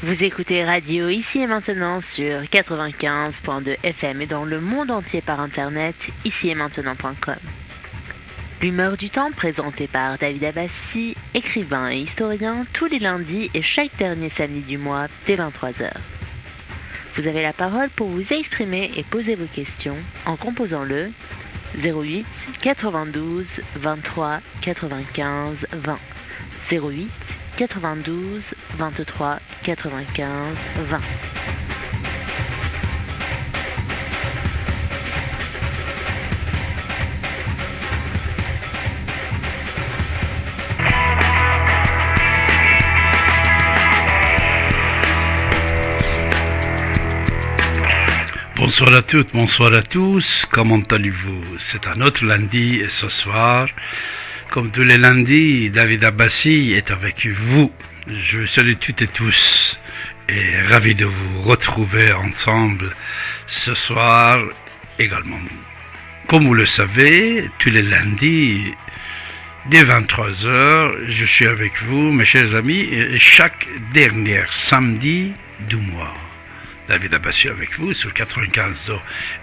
Vous écoutez Radio Ici et Maintenant sur 95.2 FM et dans le monde entier par internet, ici-et-maintenant.com. L'humeur du temps présentée par David Abbassi, écrivain et historien, tous les lundis et chaque dernier samedi du mois dès 23h. Vous avez la parole pour vous exprimer et poser vos questions en composant le 08 92 23 95 20. 08 92 23 95 20. Bonsoir à toutes, bonsoir à tous, comment allez-vous? C'est un autre lundi et ce soir, comme tous les lundis, David Abbassi est avec vous. Je vous salue toutes et tous et ravi de vous retrouver ensemble ce soir également. Comme vous le savez, tous les lundis, dès 23h, je suis avec vous, mes chers amis, et chaque dernier samedi du mois. David Abbassi avec vous sur 95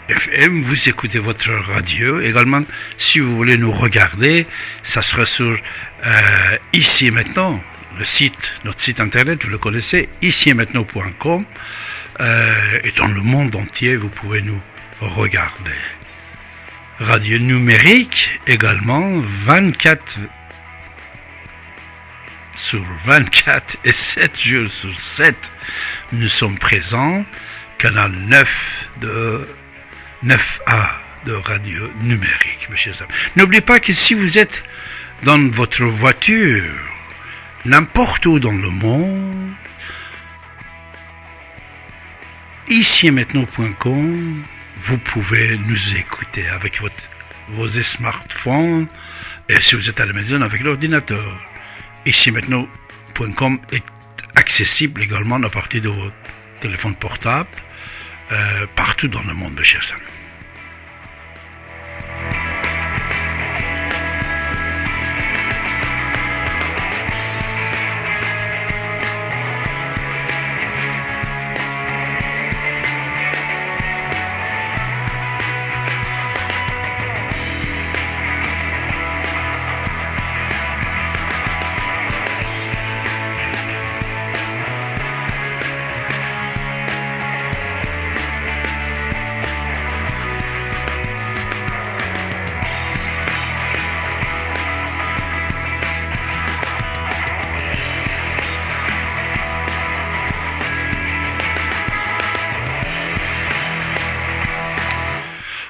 FM. Vous écoutez votre radio. Également, si vous voulez nous regarder, ça sera sur Ici et Maintenant, le site, notre site internet, vous le connaissez, ici-et-maintenant.com. Et dans le monde entier, vous pouvez nous regarder. Radio numérique, également, 24 sur 24 et 7 jours sur 7, nous sommes présents. Canal 9A de radio numérique, mes chers amis. N'oubliez pas que si vous êtes dans votre voiture, n'importe où dans le monde, ici et maintenant.com, vous pouvez nous écouter avec vos smartphones et si vous êtes à la maison avec l'ordinateur. Ici maintenant.com est accessible également à partir de votre téléphone portable partout dans le monde, mes chers amis.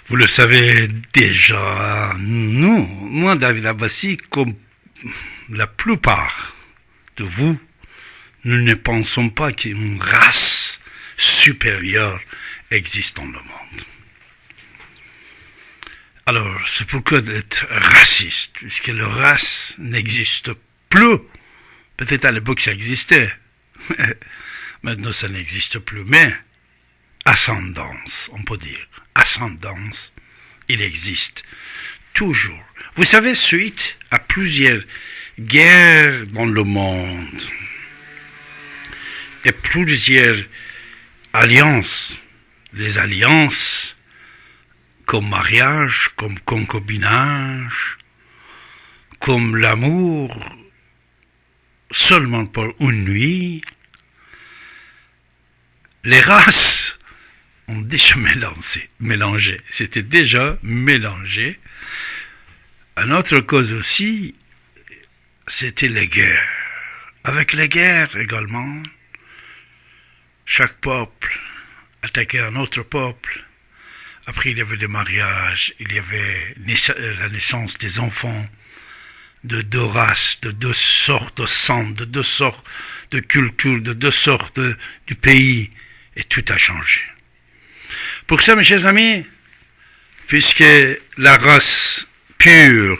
Vous le savez déjà, moi David Abbassi, comme la plupart de vous, nous ne pensons pas qu'une race supérieure existe dans le monde. Alors, c'est pourquoi d'être raciste, puisque la race n'existe plus. Peut-être à l'époque ça existait, maintenant ça n'existe plus, mais ascendance, on peut dire. Ascendance, il existe toujours. Vous savez, suite à plusieurs guerres dans le monde et plusieurs alliances, les alliances comme mariage, comme concubinage, comme l'amour seulement pour une nuit, les races ont déjà mélangé. C'était déjà mélangé. Une autre cause aussi, c'était les guerres. Avec les guerres également, chaque peuple attaquait un autre peuple. Après, il y avait des mariages, il y avait la naissance des enfants de deux races, de deux sortes de sang, de deux sortes de cultures, de deux sortes du pays, et tout a changé. Pour ça, mes chers amis, puisque la race pure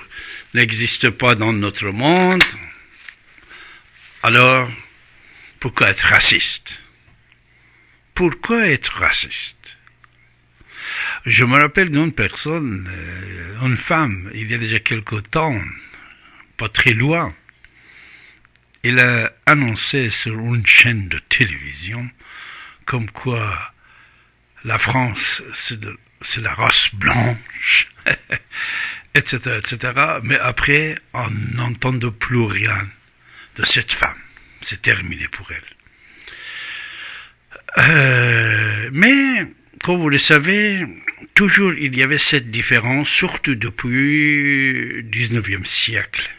n'existe pas dans notre monde, alors pourquoi être raciste? Pourquoi être raciste? Je me rappelle d'une personne, une femme, il y a déjà quelque temps, pas très loin, il a annoncé sur une chaîne de télévision comme quoi la France, c'est la race blanche, etc., etc. Mais après, on n'entend plus rien de cette femme. C'est terminé pour elle. Mais, comme vous le savez, toujours il y avait cette différence, surtout depuis le 19e siècle,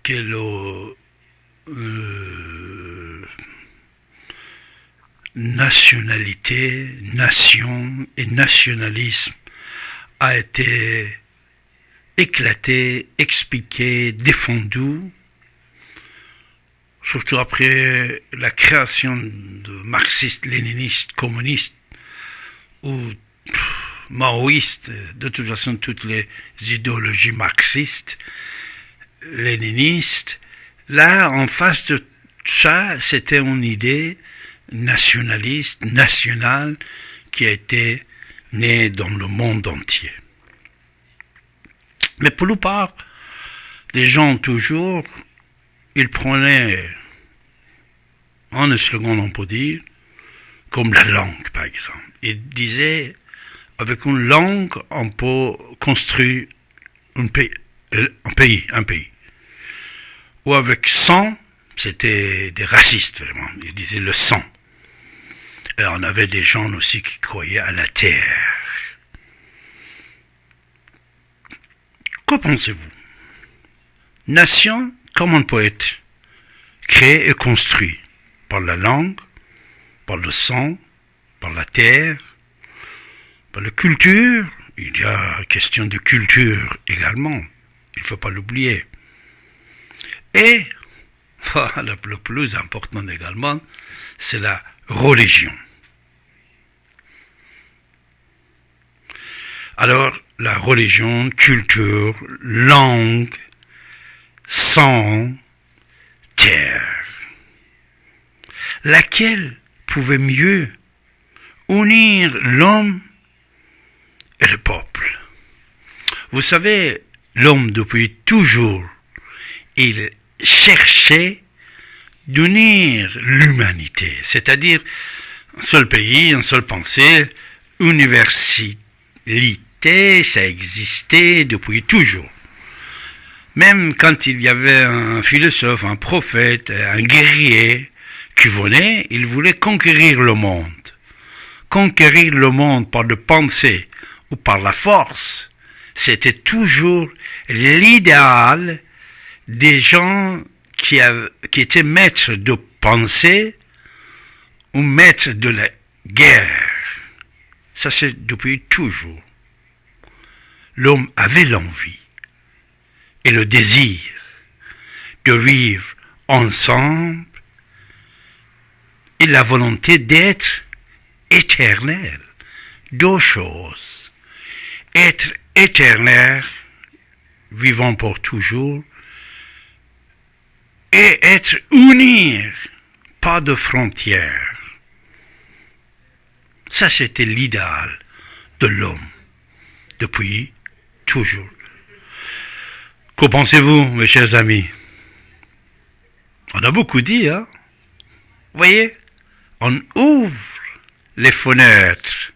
que nationalité, nation et nationalisme a été éclaté, expliqué, défendu, surtout après la création de marxistes, léninistes, communistes ou maoïstes, de toute façon toutes les idéologies marxistes, léninistes. Là, en face de ça, c'était une idée nationaliste, nationale, qui a été née dans le monde entier. Mais pour la plupart des gens, toujours, ils prenaient, en un slogan on peut dire, comme la langue par exemple. Ils disaient, avec une langue, on peut construire un pays. Ou avec sang, c'était des racistes vraiment, ils disaient le sang. Et on avait des gens aussi qui croyaient à la terre. Que pensez-vous? Nation, comment on peut être créé et construit? Par la langue, par le sang, par la terre, par la culture. Il y a question de culture également, il ne faut pas l'oublier. Et, le plus important également, c'est la religion. Alors, la religion, culture, langue, sang, terre, laquelle pouvait mieux unir l'homme et le peuple. Vous savez, l'homme depuis toujours, il cherchait d'unir l'humanité, c'est-à-dire un seul pays, une seule pensée, universalité, ça existait depuis toujours. Même quand il y avait un philosophe, un prophète, un guerrier qui venait, il voulait conquérir le monde. Conquérir le monde par de pensée ou par la force, c'était toujours l'idéal des gens qui étaient maîtres de pensée ou maîtres de la guerre. Ça, c'est depuis toujours. L'homme avait l'envie et le désir de vivre ensemble et la volonté d'être éternel. Deux choses. Être éternel, vivant pour toujours, et être unir, pas de frontières. Ça, c'était l'idéal de l'homme, depuis toujours. Que pensez-vous, mes chers amis? On a beaucoup dit, hein? Vous voyez, on ouvre les fenêtres,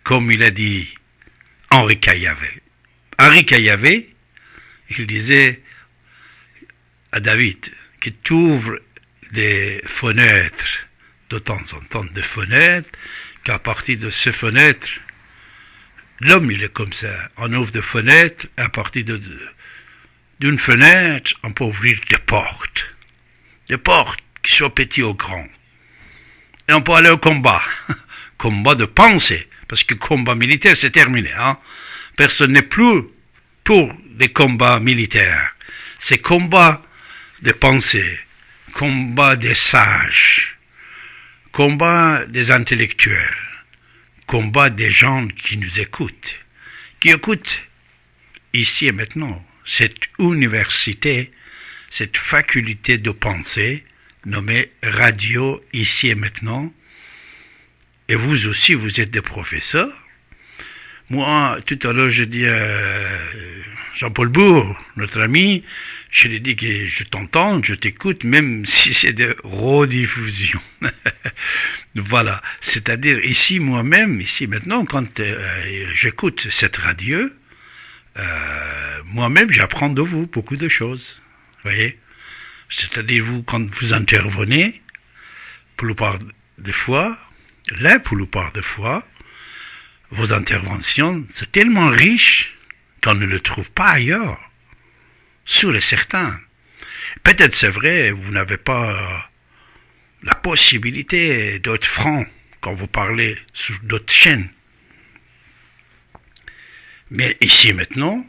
comme il a dit Henri Caillavet. Henri Caillavet, il disait à David que tu ouvres des fenêtres, de temps en temps des fenêtres, qu'à partir de ces fenêtres, l'homme il est comme ça. On ouvre des fenêtres, et à partir d'une fenêtre, on peut ouvrir des portes. Des portes qui soient petites ou grandes. Et on peut aller au combat. Combat de pensée. Parce que combat militaire, c'est terminé. Hein? Personne n'est plus pour des combats militaires. C'est combat de pensée. Combat des sages. Combat des intellectuels. Combat des gens qui nous écoutent. Qui écoutent ici et maintenant. Cette université, cette faculté de pensée, nommée radio ici et maintenant. Et vous aussi, vous êtes des professeurs. Moi, tout à l'heure, je dis Jean-Paul Bourg, notre ami, je lui ai dit que je t'entends, je t'écoute, même si c'est de rediffusion. Voilà. C'est-à-dire, ici, moi-même, ici, maintenant, quand j'écoute cette radio, moi-même, j'apprends de vous beaucoup de choses. Vous voyez? C'est-à-dire, vous, quand vous intervenez, pour la plupart des fois, vos interventions, c'est tellement riche qu'on ne le trouve pas ailleurs. Sûr et certain. Peut-être c'est vrai, vous n'avez pas la possibilité d'être franc quand vous parlez sur d'autres chaînes. Mais ici maintenant,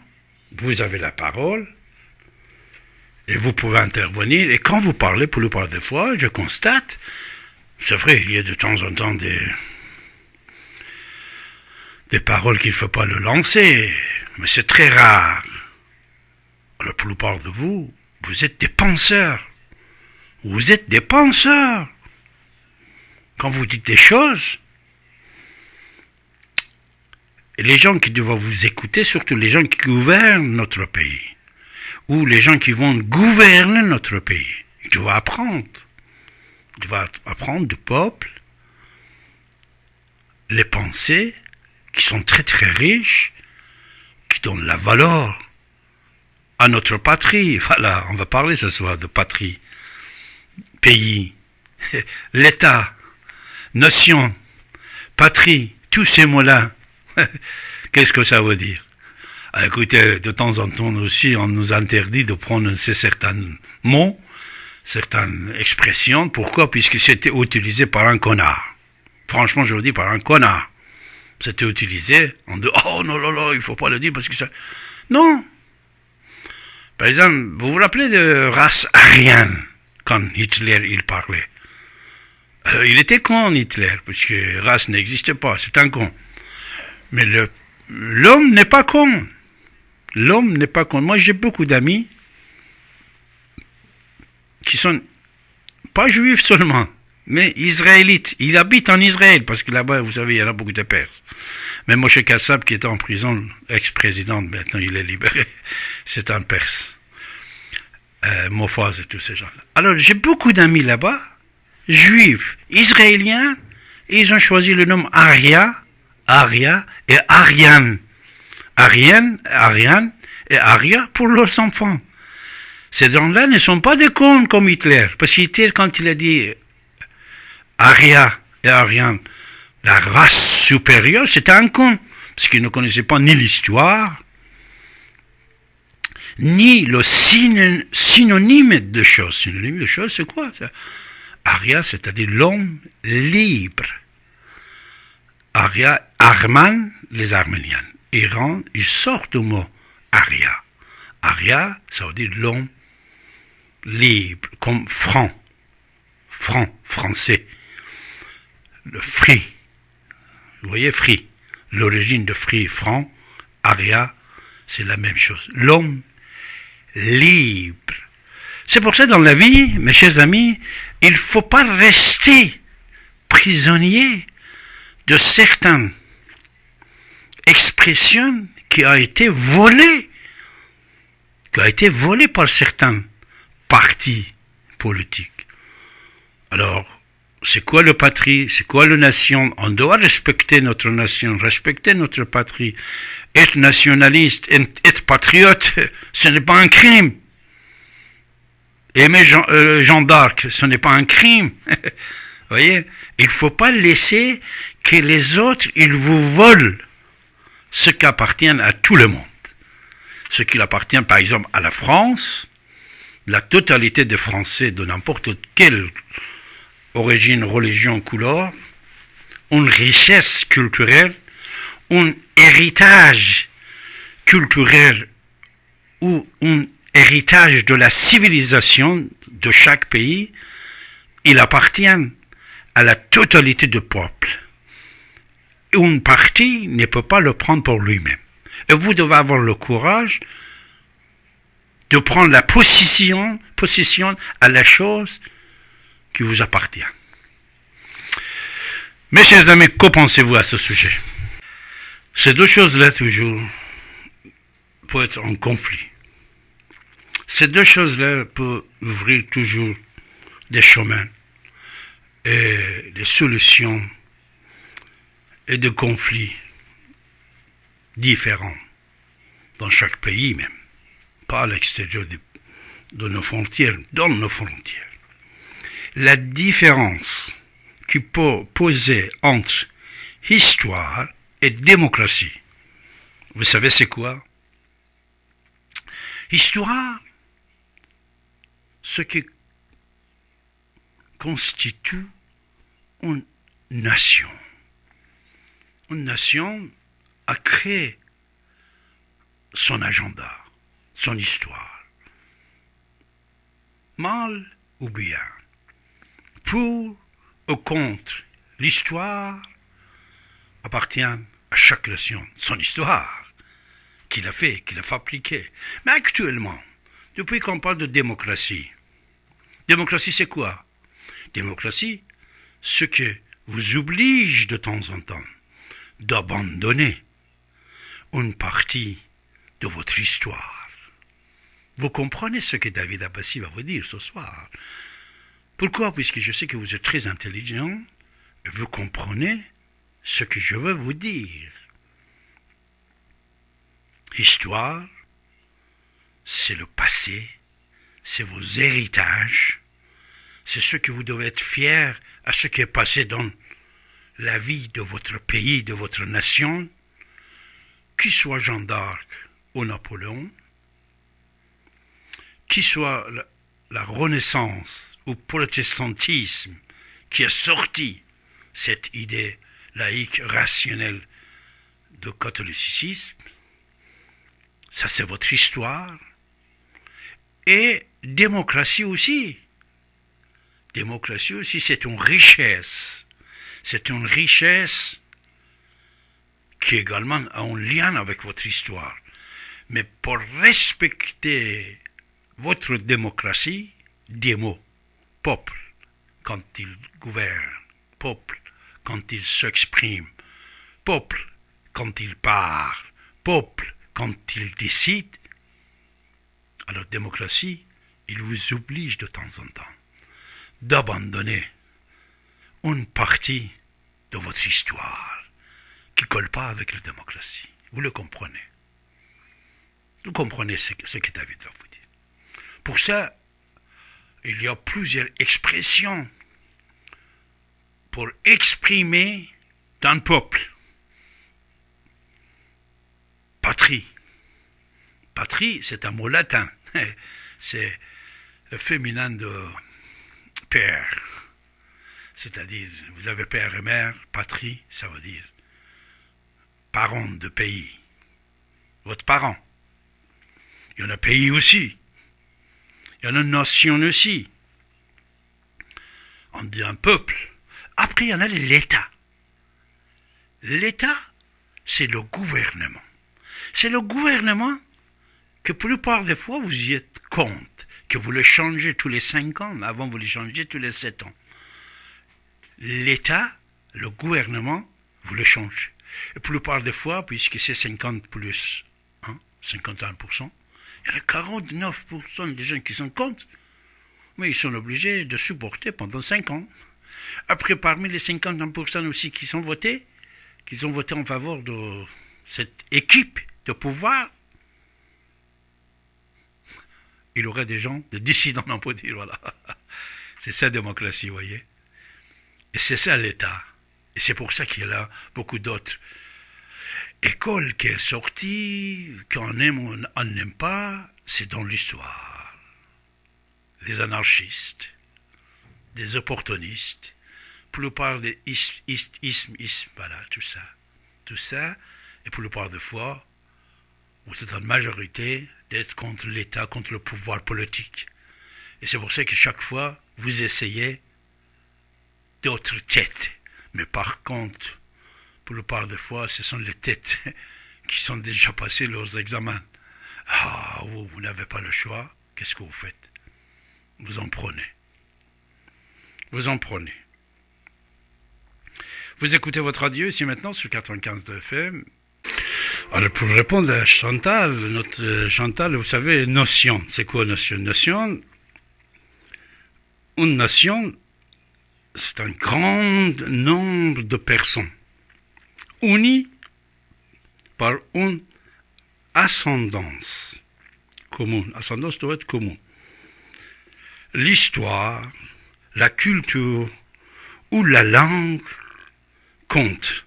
vous avez la parole et vous pouvez intervenir. Et quand vous parlez, pour la plupart des fois, je constate, c'est vrai, il y a de temps en temps des paroles qu'il ne faut pas le lancer, mais c'est très rare. Alors pour la plupart de vous, vous êtes des penseurs. Vous êtes des penseurs. Quand vous dites des choses, et les gens qui doivent vous écouter, surtout les gens qui gouvernent notre pays, ou les gens qui vont gouverner notre pays, ils doivent apprendre. Ils doivent apprendre du peuple les pensées qui sont très très riches, qui donnent la valeur à notre patrie. Voilà, on va parler ce soir de patrie, pays, l'État, nation, patrie, tous ces mots-là. Qu'est-ce que ça veut dire? Écoutez, de temps en temps aussi, on nous interdit de prononcer certains mots, certaines expressions. Pourquoi? Puisque c'était utilisé par un connard. Franchement, je vous dis, par un connard. C'était utilisé, on dit, oh non, non, non, il faut pas le dire parce que ça... Non. Par exemple, vous vous rappelez de race aryenne, quand Hitler, il parlait. Il était con, Hitler, parce que race n'existe pas, c'est un con. Mais l'homme n'est pas con. L'homme n'est pas con. Moi, j'ai beaucoup d'amis qui sont pas juifs seulement, mais israélites. Ils habitent en Israël, parce que là-bas, vous savez, il y en a beaucoup de Perses. Même Moshe Kassab, qui était en prison, ex-président, maintenant il est libéré, c'est un Perse. Mofaz et tous ces gens-là. Alors, j'ai beaucoup d'amis là-bas, juifs, israéliens, et ils ont choisi le nom Aria et Ariane. Ariane et Aria pour leurs enfants. Ces gens-là ne sont pas des cons comme Hitler. Parce qu'Hitler, quand il a dit Aria et Ariane, la race supérieure, c'était un con. Parce qu'il ne connaissait pas ni l'histoire, ni le synonyme de choses. Synonyme de choses, c'est quoi ça? Aria, c'est-à-dire l'homme libre. Aria, Arman, les Arméniens. Iran, ils sortent du mot Aria. Aria, ça veut dire l'homme libre, comme franc, français. Le free, vous voyez, free, l'origine de free, franc, Aria, c'est la même chose. L'homme libre. C'est pour ça, dans la vie, mes chers amis, il ne faut pas rester prisonnier de certaines expressions qui ont été volées par certains partis politiques. Alors, c'est quoi le patrie? C'est quoi la nation? On doit respecter notre nation, respecter notre patrie. Être nationaliste, être patriote, ce n'est pas un crime. Aimer Jean d'Arc, ce n'est pas un crime. Vous voyez? Il ne faut pas laisser que les autres, ils vous volent ce qui appartient à tout le monde. Ce qui appartient, par exemple, à la France, la totalité des Français de n'importe quelle origine, religion, couleur, une richesse culturelle, un héritage culturel ou un héritage de la civilisation de chaque pays, il appartient à la totalité du peuple. Une partie ne peut pas le prendre pour lui-même. Et vous devez avoir le courage de prendre la possession à la chose qui vous appartient. Mes chers amis, que pensez-vous à ce sujet? Ces deux choses-là, toujours, peut être en conflit. Ces deux choses-là peuvent ouvrir toujours des chemins et des solutions et de conflits différents dans chaque pays même, pas à l'extérieur de nos frontières, dans nos frontières. La différence qui peut poser entre histoire et démocratie, vous savez c'est quoi? Histoire, ce qui constitue une nation. Une nation a créé son agenda, son histoire. Mal ou bien, pour ou contre, l'histoire appartient à chaque nation, son histoire, qu'il a fait, qu'il a fabriqué. Mais actuellement, depuis qu'on parle de démocratie c'est quoi? Démocratie, ce qui vous oblige de temps en temps d'abandonner une partie de votre histoire. Vous comprenez ce que David Abbassi va vous dire ce soir. Pourquoi? Puisque je sais que vous êtes très intelligent et vous comprenez ce que je veux vous dire. Histoire, c'est le passé, c'est vos héritages, c'est ce que vous devez être fiers à ce qui est passé dans la vie de votre pays, de votre nation, qu'il soit Jeanne d'Arc ou Napoléon, qu'il soit la Renaissance ou protestantisme qui a sorti cette idée laïque, rationnelle de catholicisme. Ça, c'est votre histoire. Et démocratie aussi. Démocratie aussi, c'est une richesse. C'est une richesse qui également a un lien avec votre histoire. Mais pour respecter votre démocratie, des mots, peuple, quand il gouverne, peuple, quand il s'exprime, peuple, quand il parle, peuple, quand il décide, alors démocratie, il vous oblige de temps en temps d'abandonner une partie de votre histoire qui ne colle pas avec la démocratie. Vous le comprenez. Vous comprenez ce que David va vous dire. Pour ça, il y a plusieurs expressions pour exprimer d'un peuple. Patrie. Patrie, c'est un mot latin. C'est le féminin de père. C'est-à-dire, vous avez père et mère, patrie, ça veut dire parent de pays. Votre parent. Il y en a pays aussi. Il y en a une nation aussi. On dit un peuple. Après, il y en a l'État. L'État, c'est le gouvernement. C'est le gouvernement que pour la plupart des fois, vous y êtes compte, que vous le changez tous les 5 ans, mais avant vous le changez tous les 7 ans. L'État, le gouvernement, vous le changez. Et pour la plupart des fois, puisque c'est 50 plus 51%, il y en a 49% des gens qui sont contre, mais ils sont obligés de supporter pendant 5 ans. Après, parmi les 51% aussi qui ont voté en faveur de cette équipe de pouvoir, il y aurait des gens, des dissidents, on peut dire, voilà. C'est ça la démocratie, vous voyez. Et c'est ça l'État. Et c'est pour ça qu'il y a là beaucoup d'autres écoles qui sont sorties, qu'on aime ou on n'aime pas, c'est dans l'histoire. Les anarchistes, des opportunistes, pour la plupart des ismes, voilà, tout ça. Tout ça, et pour la plupart des fois, vous êtes en majorité d'être contre l'État, contre le pouvoir politique. Et c'est pour ça que chaque fois, vous essayez d'autres têtes. Mais par contre, pour la plupart des fois, ce sont les têtes qui sont déjà passées leurs examens. Ah, vous n'avez pas le choix. Qu'est-ce que vous faites? Vous en prenez. Vous en prenez. Vous écoutez votre radio ici maintenant sur 95 FM. Alors pour répondre à Chantal, notre Chantal, vous savez, notion, c'est quoi notion? Notion, une nation, c'est un grand nombre de personnes unies par une ascendance commune. Ascendance doit être commune. L'histoire, la culture ou la langue comptent.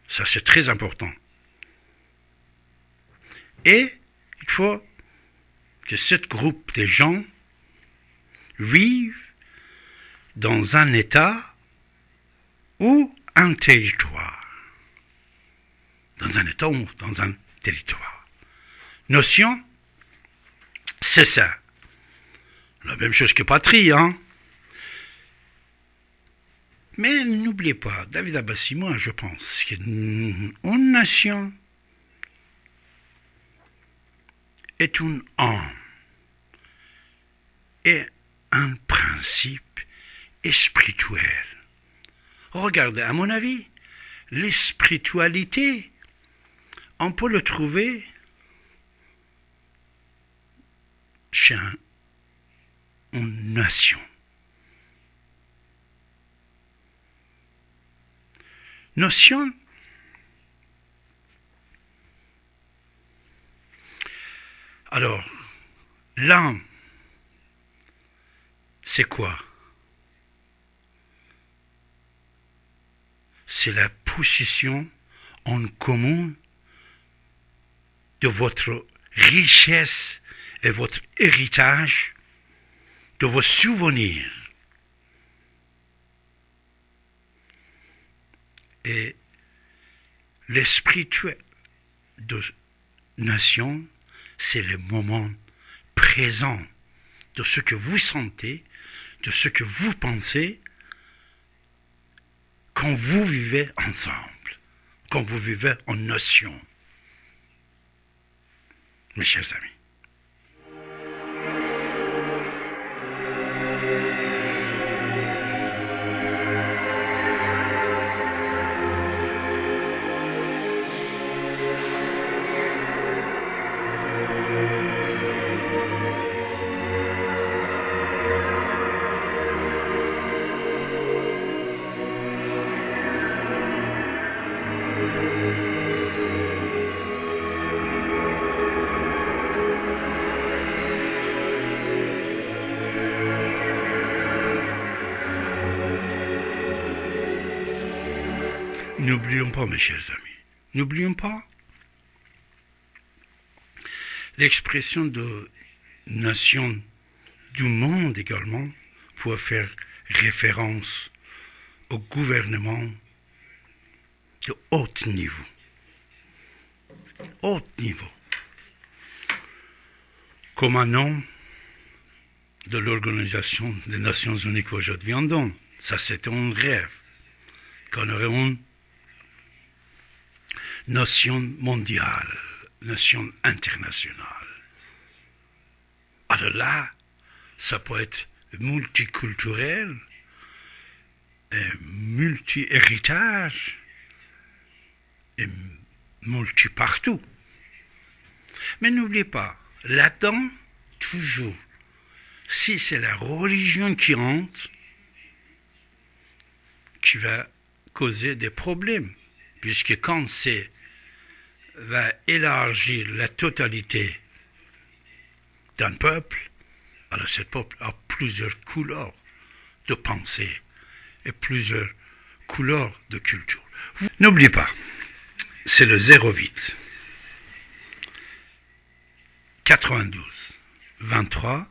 Ça, c'est très important. Et il faut que ce groupe de gens vivent dans un État ou un territoire. Dans un État ou dans un territoire. Notion, c'est ça. La même chose que patrie, hein. Mais n'oubliez pas, David Abbassi, moi je pense qu'une nation est une âme et un principe spirituel. Regardez, à mon avis, la spiritualité, on peut le trouver chez une nation. Notion, alors, l'âme, c'est quoi? C'est la possession en commun de votre richesse et votre héritage, de vos souvenirs. Et l'esprit de nation, c'est le moment présent de ce que vous sentez, de ce que vous pensez, quand vous vivez ensemble, quand vous vivez en nation. Mes chers amis. N'oublions pas, mes chers amis, n'oublions pas l'expression de nation du monde également pour faire référence au gouvernement de haut niveau. Haut niveau. Comme un nom de l'Organisation des Nations Unies qu'aujourd'hui on donne. Ça, c'est un rêve. Qu'on aurait une notion mondiale, notion internationale. Alors là, ça peut être multiculturel, multi-héritage, et multi-partout. Mais n'oubliez pas, là-dedans, toujours, si c'est la religion qui rentre, qui va causer des problèmes, puisque quand c'est va élargir la totalité d'un peuple, alors ce peuple a plusieurs couleurs de pensée et plusieurs couleurs de culture. N'oubliez pas, c'est le 08 92 23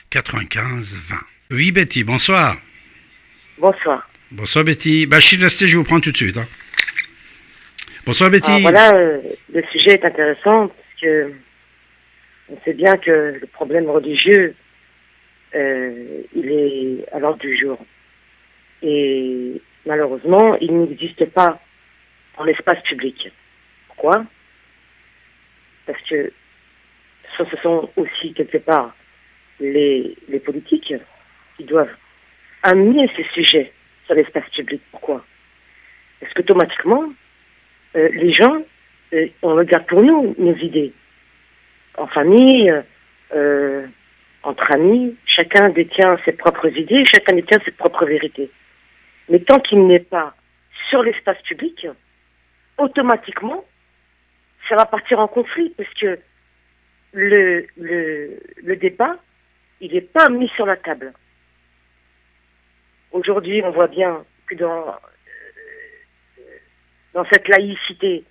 95 20. Oui, Betty, bonsoir. Bonsoir. Bonsoir, Betty. Bachir, restez, je vous prends tout de suite. Hein. Bonsoir, Betty. Alors voilà, le sujet est intéressant parce que on sait bien que le problème religieux, il est à l'ordre du jour. Et malheureusement, il n'existe pas dans l'espace public. Pourquoi? Parce que ce sont aussi quelque part les politiques qui doivent amener ces sujets sur l'espace public. Pourquoi? Parce qu'automatiquement, les gens on le garde pour nous, nos idées. En famille, entre amis, chacun détient ses propres idées, chacun détient ses propres vérités. Mais tant qu'il n'est pas sur l'espace public, automatiquement, ça va partir en conflit, parce que le débat, il n'est pas mis sur la table. Aujourd'hui, on voit bien que dans cette laïcité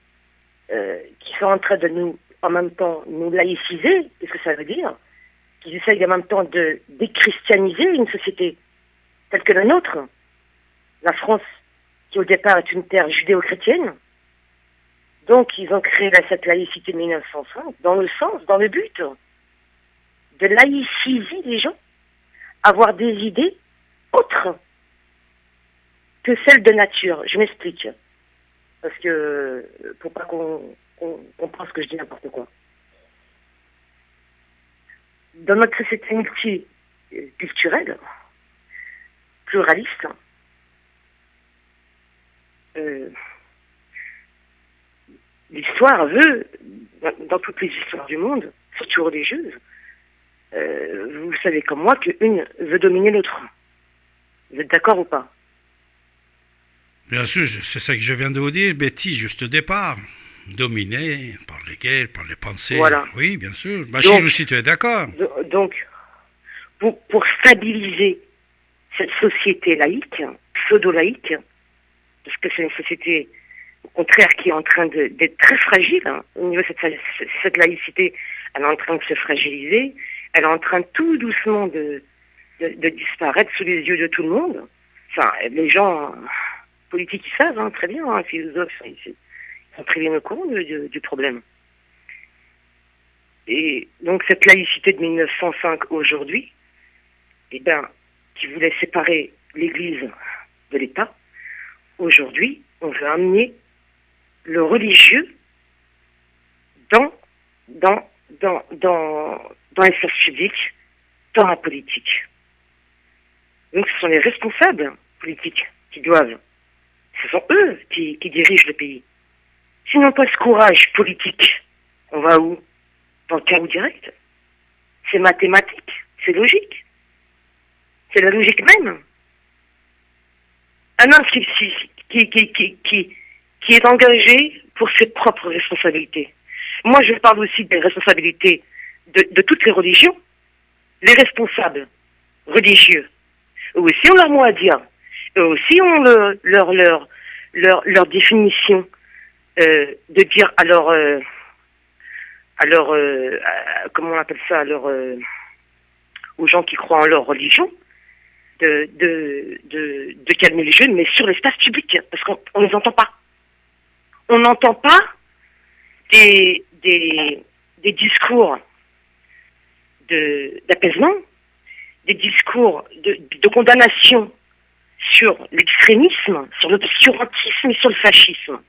qui sont en train de nous, en même temps, nous laïciser, qu'est-ce que ça veut dire? Qu'ils essayent en même temps de déchristianiser une société telle que la nôtre. La France, qui au départ est une terre judéo-chrétienne. Donc, ils ont créé cette laïcité de 1905 dans le but de laïciser les gens, avoir des idées autres que celles de nature. Je m'explique. Parce que, pour pas qu'on pense que je dis n'importe quoi. Dans notre société multiculturelle, pluraliste, l'histoire veut, dans toutes les histoires du monde, surtout religieuses, vous savez comme moi qu'une veut dominer l'autre. Vous êtes d'accord ou pas? Bien sûr, c'est ça que je viens de vous dire, Betty, juste au départ. Dominé par les guerres, par les pensées. Voilà. Oui, bien sûr. Bachir aussi, tu es d'accord. Donc, pour stabiliser cette société laïque, pseudo-laïque, parce que c'est une société, au contraire, qui est en train d'être très fragile, hein, au niveau de cette laïcité, elle est en train de se fragiliser, elle est en train tout doucement de disparaître sous les yeux de tout le monde. Enfin, les gens politiques, ils savent, hein, très bien, hein, philosophes, ils sont très bien au courant du problème. Et donc cette laïcité de 1905 aujourd'hui, eh ben, qui voulait séparer l'Église de l'État, aujourd'hui, on veut amener le religieux dans l'espace public, dans la politique. Donc ce sont les responsables politiques qui doivent, ce sont eux qui dirigent le pays. S'ils n'ont pas ce courage politique, on va où? Dans le chaos direct. C'est mathématique, c'est logique. C'est la logique même. Un homme qui est engagé pour ses propres responsabilités. Moi, je parle aussi des responsabilités de toutes les religions. Les responsables religieux, eux aussi ont leur mot à dire. Eux aussi ont leur définition de dire comment on appelle ça, aux gens qui croient en leur religion, de calmer les jeunes, mais sur l'espace public, parce qu'on ne les entend pas. On n'entend pas des discours d'apaisement, des discours de condamnation sur l'extrémisme, sur l'obscurantisme et sur le fascisme.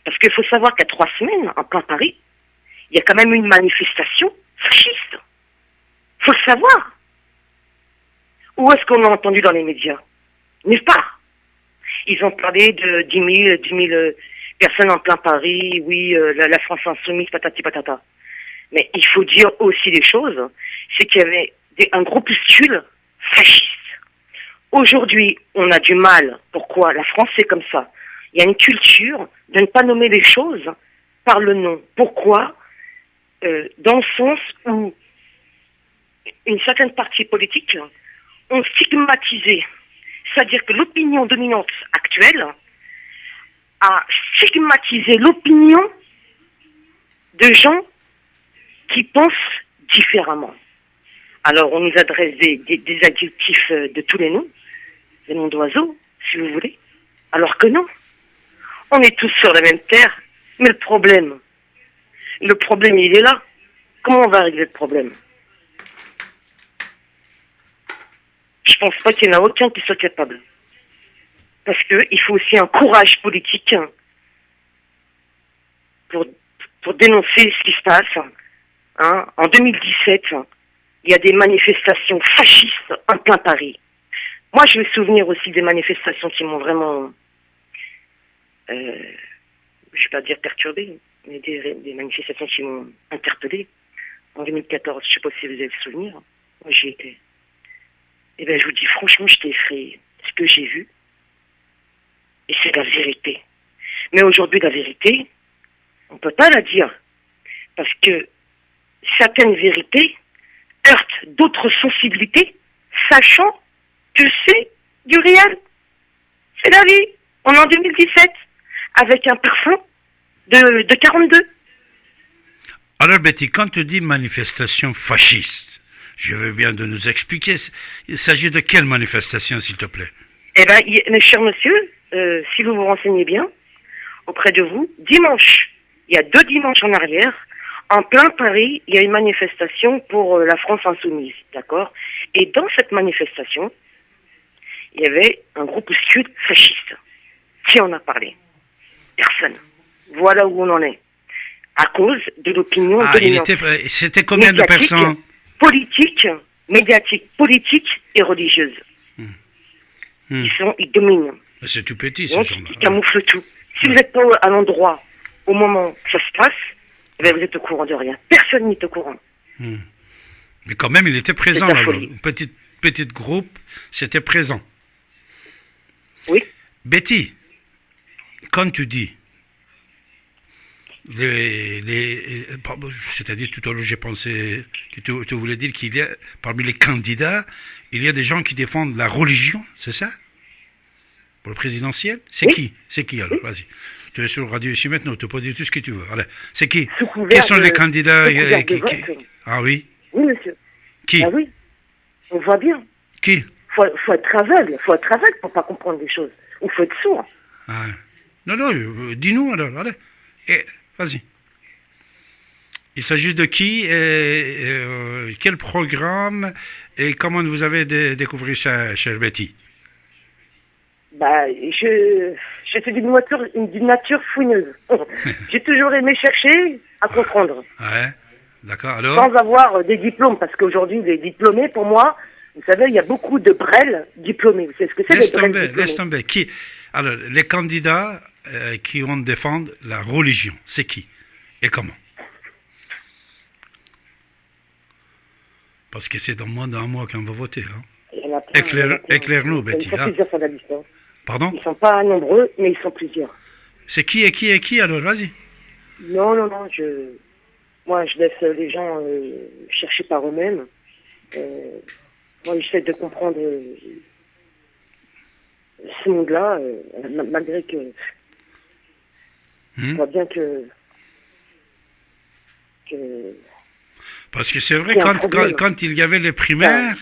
Parce qu'il faut savoir qu'à 3 semaines, en plein Paris, il y a quand même une manifestation fasciste. Il faut le savoir. Où est-ce qu'on l'a entendu dans les médias? Nulle part. Ils ont parlé de 10 000 personnes en plein Paris, oui, la France insoumise, patati patata. Mais il faut dire aussi des choses, c'est qu'il y avait un groupuscule fasciste. Aujourd'hui, on a du mal. Pourquoi? La France, c'est comme ça. Il y a une culture de ne pas nommer les choses par le nom. Pourquoi? Dans le sens où une certaine partie politique ont stigmatisé, c'est-à-dire que l'opinion dominante actuelle a stigmatisé l'opinion de gens qui pensent différemment. Alors on nous adresse des adjectifs de tous les noms, des noms d'oiseaux, si vous voulez, alors que non. On est tous sur la même terre, mais le problème, il est là. Comment on va régler le problème? Je pense pas qu'il n'y en a aucun qui soit capable. Parce qu'il faut aussi un courage politique pour dénoncer ce qui se passe. Hein. En 2017, il y a des manifestations fascistes en plein Paris. Moi, je me souvenir aussi des manifestations qui m'ont vraiment, je vais pas dire perturbé, mais des manifestations qui m'ont interpellé. En 2014, je ne sais pas si vous avez le souvenir, moi j'y étais. Et bien, je vous dis, franchement, j'étais effrayée. Ce que j'ai vu, et c'est la vérité. Mais aujourd'hui, la vérité, on ne peut pas la dire. Parce que certaines vérités heurtent d'autres sensibilités, sachant que c'est du réel. C'est la vie. On est en 2017, avec un parfum de 42. Alors Betty, quand tu dis manifestation fasciste, je veux bien de nous expliquer, il s'agit de quelle manifestation, s'il te plaît? Eh bien, mes chers monsieur, si vous vous renseignez bien, auprès de vous, dimanche, il y a 2 dimanches en arrière, en plein Paris, il y a une manifestation pour la France insoumise, d'accord? Et dans cette manifestation, il y avait un groupuscule fasciste. Qui en a parlé? Personne. Voilà où on en est. À cause de l'opinion dominante. C'était combien de personnes? Médiatique, politique et religieuse. Ils dominent. C'est tout petit, donc, ces gens-là. ils camouflent tout. Si vous n'êtes pas à l'endroit au moment que ça se passe, eh bien, vous êtes au courant de rien. Personne n'est au courant. Mais quand même, il était présent. C'est la Alors, folie. Petite groupe, c'était présent. Oui. Betty, quand tu dis, c'est-à-dire tout à l'heure j'ai pensé que tu voulais dire qu'il y a, parmi les candidats, il y a des gens qui défendent la religion, c'est ça? Pour le présidentiel? C'est Oui. qui? C'est qui alors? Vas-y. Tu es sur Radio ici maintenant, tu peux dire tout ce que tu veux. Allez, c'est qui? Sous couvert Quels sont de- les candidats sous couvert de vote. Ah oui? Oui, monsieur. Qui? Ah oui. On voit bien. Qui? Faut être aveugle. Faut être aveugle pour pas comprendre des choses. Ou faut être sourd. Ah. Non, dis-nous alors, allez. Vas-y. Il s'agit de qui, quel programme, et comment vous avez découvert ça, chère Betty? Bah, je suis d'une nature fouineuse. J'ai toujours aimé chercher à comprendre. Ouais, d'accord, alors? Sans avoir des diplômes. Parce qu'aujourd'hui, les diplômés, pour moi, vous savez, il y a beaucoup de brels diplômés. Vous savez ce que c'est, les brels diplômés? Laisse tomber. Qui? Alors, les candidats qui vont défendre la religion, c'est qui? Et comment? Parce que c'est dans moins d'un mois qu'on va voter. Hein. Il y en a plein, il y en a plein. Éclaire-nous, Betty. Ils sont Hein. plusieurs sur la liste. Hein. Pardon? Ils sont pas nombreux, mais ils sont plusieurs. C'est qui et qui et qui alors? Vas-y. Non, moi, je laisse les gens chercher par eux-mêmes. Moi, j'essaie de comprendre ce monde-là, malgré que je vois bien que Parce que c'est vrai, c'est un problème. quand il y avait les primaires,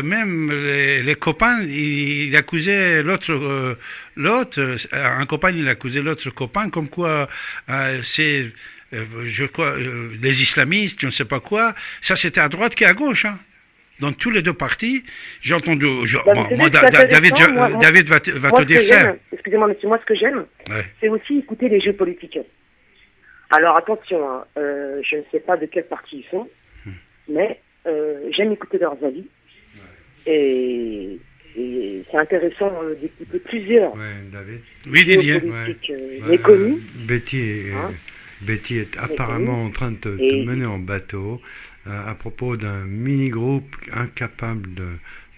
même les copains, il accusait l'autre, un copain, il accusait l'autre copain comme quoi c'est, je crois, les islamistes, je ne sais pas quoi. Ça, c'était à droite qu'à gauche, hein. Dans tous les deux partis, j'ai entendu. David va te dire ça. Excusez-moi, monsieur, moi, ce que j'aime, c'est aussi écouter les jeux politiques. Alors, attention, hein, je ne sais pas de quel parti ils sont, mais j'aime écouter leurs avis. Et c'est intéressant d'écouter plusieurs David. Oui, Didier. politiques méconnus. Betty est apparemment en train de te mener en bateau à propos d'un mini-groupe incapable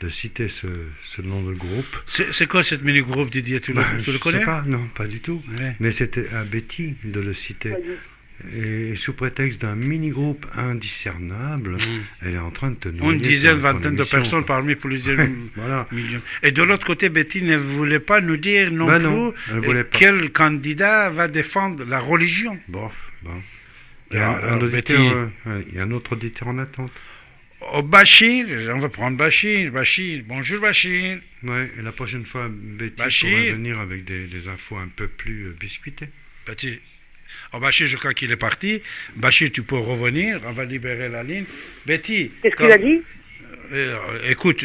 de citer ce nom de groupe. C'est quoi cette mini-groupe, Didier? Tu le connais? Je sais pas, non, pas du tout. Ouais. Mais c'était à Betty de le citer. Et sous prétexte d'un mini-groupe indiscernable, elle est en train de te noyer. Une dizaine, vingtaine de personnes parmi plusieurs millions. Et de l'autre côté, Betty ne voulait pas nous dire non plus quel candidat va défendre la religion. Bon. Il y a un autre auditeur en attente. Oh, Bachir, on va prendre Bachir. Bonjour Bachir. Ouais, et la prochaine fois, Betty pourra venir avec des infos un peu plus biscuitées. Betty. Oh, Bachir, je crois qu'il est parti. Bachir, tu peux revenir, on va libérer la ligne. Betty. Qu'est-ce qu'il a dit? Écoute,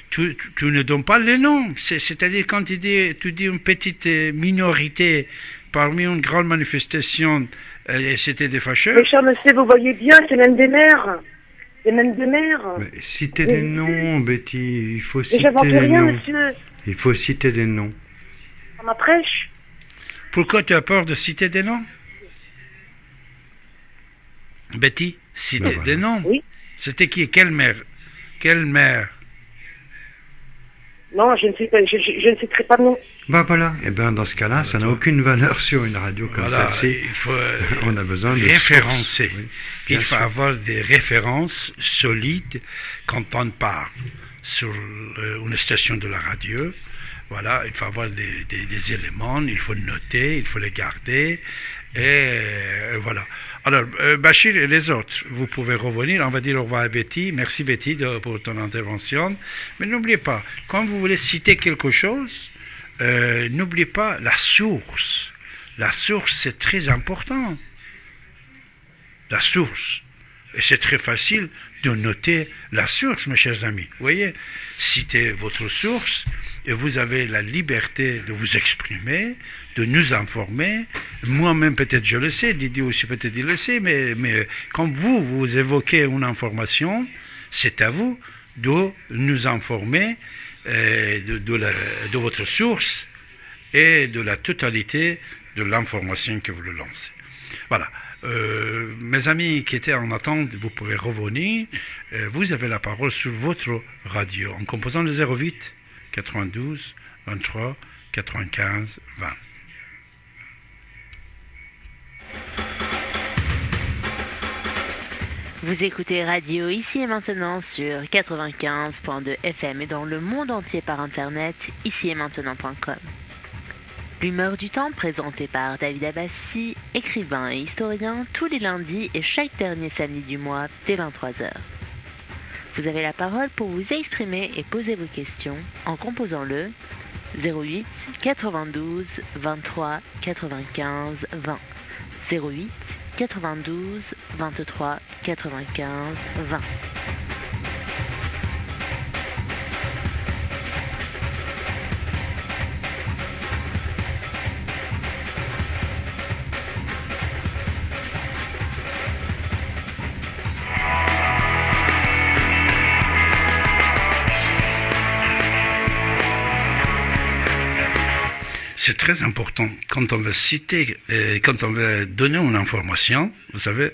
tu ne donnes pas les noms. C'est-à-dire quand tu dis une petite minorité parmi une grande manifestation, c'était des fâcheurs. Mais cher monsieur, vous voyez bien, c'est même des maires. C'est même des maires. Mais citer des noms, Betty, il faut citer j'invente des rien, noms. monsieur. Il faut citer des noms. Ça m'apprêche. Pourquoi tu as peur de citer des noms? Betty, citer des noms. Oui. C'était qui? Quelle mère? Quelle mère? Non, je ne citerai pas de nom. Bah voilà, et bien dans ce cas-là, ça n'a aucune valeur sur une radio comme Voilà, celle-ci. il faut On a besoin de référencer. sources. Oui, Il bien faut sûr. avoir des références solides quand on parle sur une station de la radio. Voilà, il faut avoir des éléments, il faut noter, il faut les garder. Et voilà. Alors, Bachir et les autres, vous pouvez revenir. On va dire au revoir à Betty. Merci Betty pour ton intervention. Mais n'oubliez pas, quand vous voulez citer quelque chose, n'oubliez pas la source. La source, c'est très important. La source. Et c'est très facile de noter la source, mes chers amis. Vous voyez, citez votre source et vous avez la liberté de vous exprimer, de nous informer. Moi-même, peut-être, je le sais, Didier aussi, peut-être, il le sait, mais quand vous évoquez une information, c'est à vous de nous informer de votre source et de la totalité de l'information que vous le lancez. Voilà. Mes amis qui étaient en attente, vous pouvez revenir. Vous avez la parole sur votre radio en composant le 08 92 23 95 20. Vous écoutez Radio ici et maintenant sur 95.2 FM et dans le monde entier par internet ici et maintenant.com. L'humeur du temps présentée par David Abbassi, écrivain et historien tous les lundis et chaque dernier samedi du mois dès 23h. Vous avez la parole pour vous exprimer et poser vos questions en composant le 08 92 23 95 20. 08 92 23 95 20. C'est très important quand on veut citer, quand on veut donner une information, vous savez,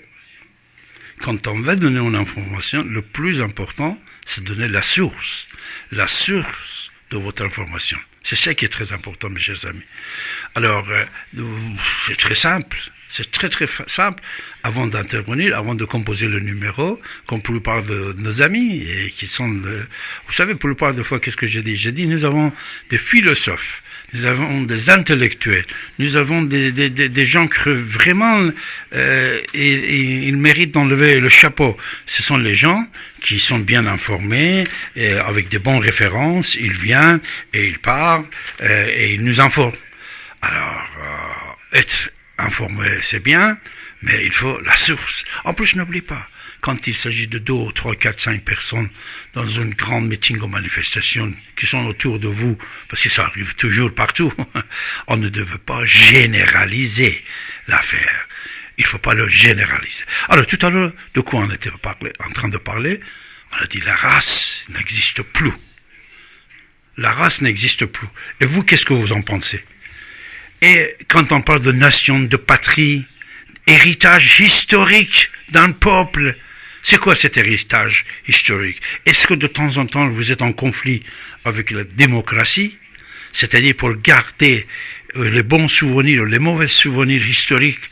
quand on veut donner une information, le plus important, c'est de donner la source de votre information. C'est ça qui est très important, mes chers amis. Alors, c'est très simple. C'est très très simple. Avant d'intervenir, avant de composer le numéro, comme pour la plupart de nos amis, et qui sont, vous savez, pour la plupart de fois, qu'est-ce que j'ai dit? J'ai dit, nous avons des philosophes, nous avons des intellectuels, nous avons des gens qui vraiment, ils méritent d'enlever le chapeau. Ce sont les gens qui sont bien informés, et avec des bonnes références, ils viennent et ils parlent et ils nous informent. Alors, être informé, c'est bien, mais il faut la source. En plus, n'oublie pas, quand il s'agit de 2, 3, 4, 5 personnes dans une grande meeting ou manifestation qui sont autour de vous, parce que ça arrive toujours partout, on ne devait pas généraliser l'affaire. Il ne faut pas le généraliser. Alors, tout à l'heure, de quoi on était en train de parler? On a dit la race n'existe plus. La race n'existe plus. Et vous, qu'est-ce que vous en pensez? Et quand on parle de nation, de patrie, héritage historique d'un peuple, c'est quoi cet héritage historique? Est-ce que de temps en temps vous êtes en conflit avec la démocratie? C'est-à-dire pour garder les bons souvenirs, les mauvais souvenirs historiques,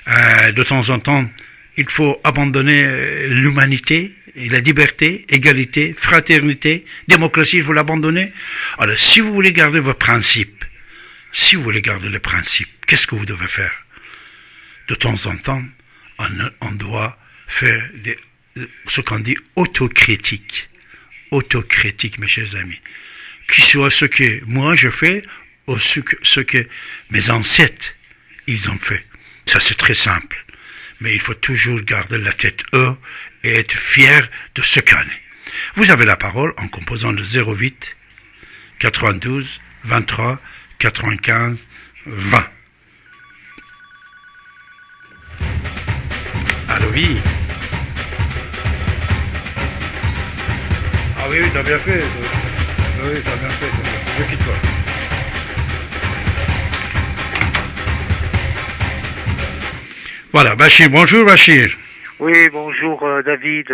de temps en temps, il faut abandonner l'humanité, et la liberté, égalité, fraternité, démocratie, il faut l'abandonner. Alors, si vous voulez garder vos principes, si vous voulez garder les principes, qu'est-ce que vous devez faire? De temps en temps, on doit faire ce qu'on dit autocritique. Autocritique, mes chers amis. Qui soit ce que moi je fais, ou ce que mes ancêtres, ils ont fait. Ça, c'est très simple. Mais il faut toujours garder la tête haute et être fier de ce qu'on est. Vous avez la parole en composant le 08 92 23 95 20. Allô, oui. Ah oui, t'as bien fait. Oui, t'as bien fait. Ne quitte pas. Voilà, Bachir, bonjour Bachir. Oui, bonjour David.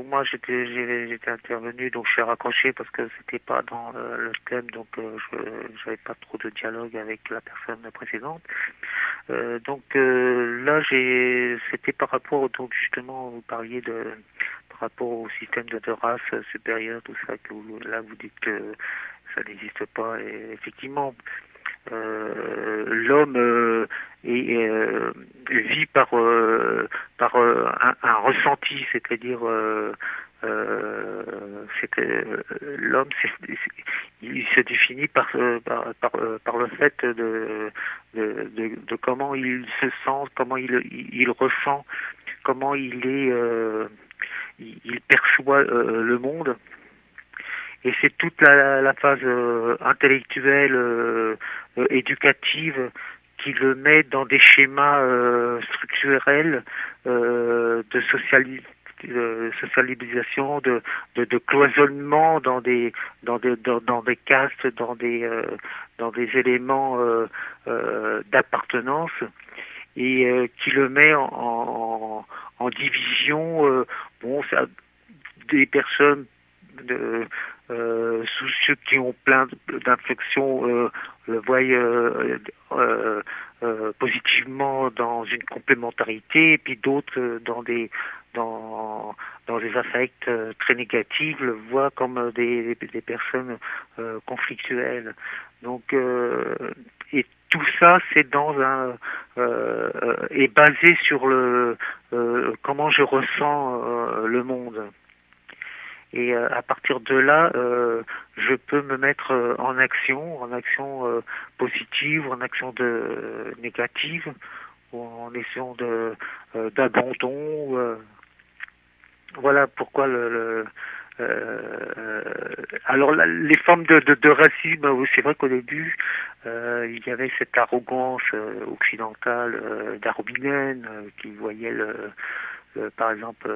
Moi j'étais intervenu, donc je suis raccroché parce que c'était pas dans le thème, donc je j'avais pas trop de dialogue avec la personne précédente. Là c'était par rapport, donc justement vous parliez par rapport au système de race supérieure, tout ça que vous dites que ça n'existe pas, et effectivement l'homme vit par un ressenti, c'est-à-dire l'homme il se définit par le fait de comment il se sent, comment il ressent, comment il perçoit le monde. Et c'est toute la phase intellectuelle, éducative, qui le met dans des schémas structurels de socialisation, de cloisonnement dans des castes, dans des éléments d'appartenance, et qui le met en division. Ça, des personnes sous ceux qui ont plein d'infections le voient positivement dans une complémentarité, et puis d'autres dans des affects très négatifs le voient comme des personnes conflictuelles. Donc et tout ça c'est est basé sur le comment je ressens le monde. Et à partir de là, je peux me mettre en action positive, en action négative, ou en action d'abandon. Voilà pourquoi alors les formes de racisme, c'est vrai qu'au début, il y avait cette arrogance occidentale, darwinienne, qui voyait par exemple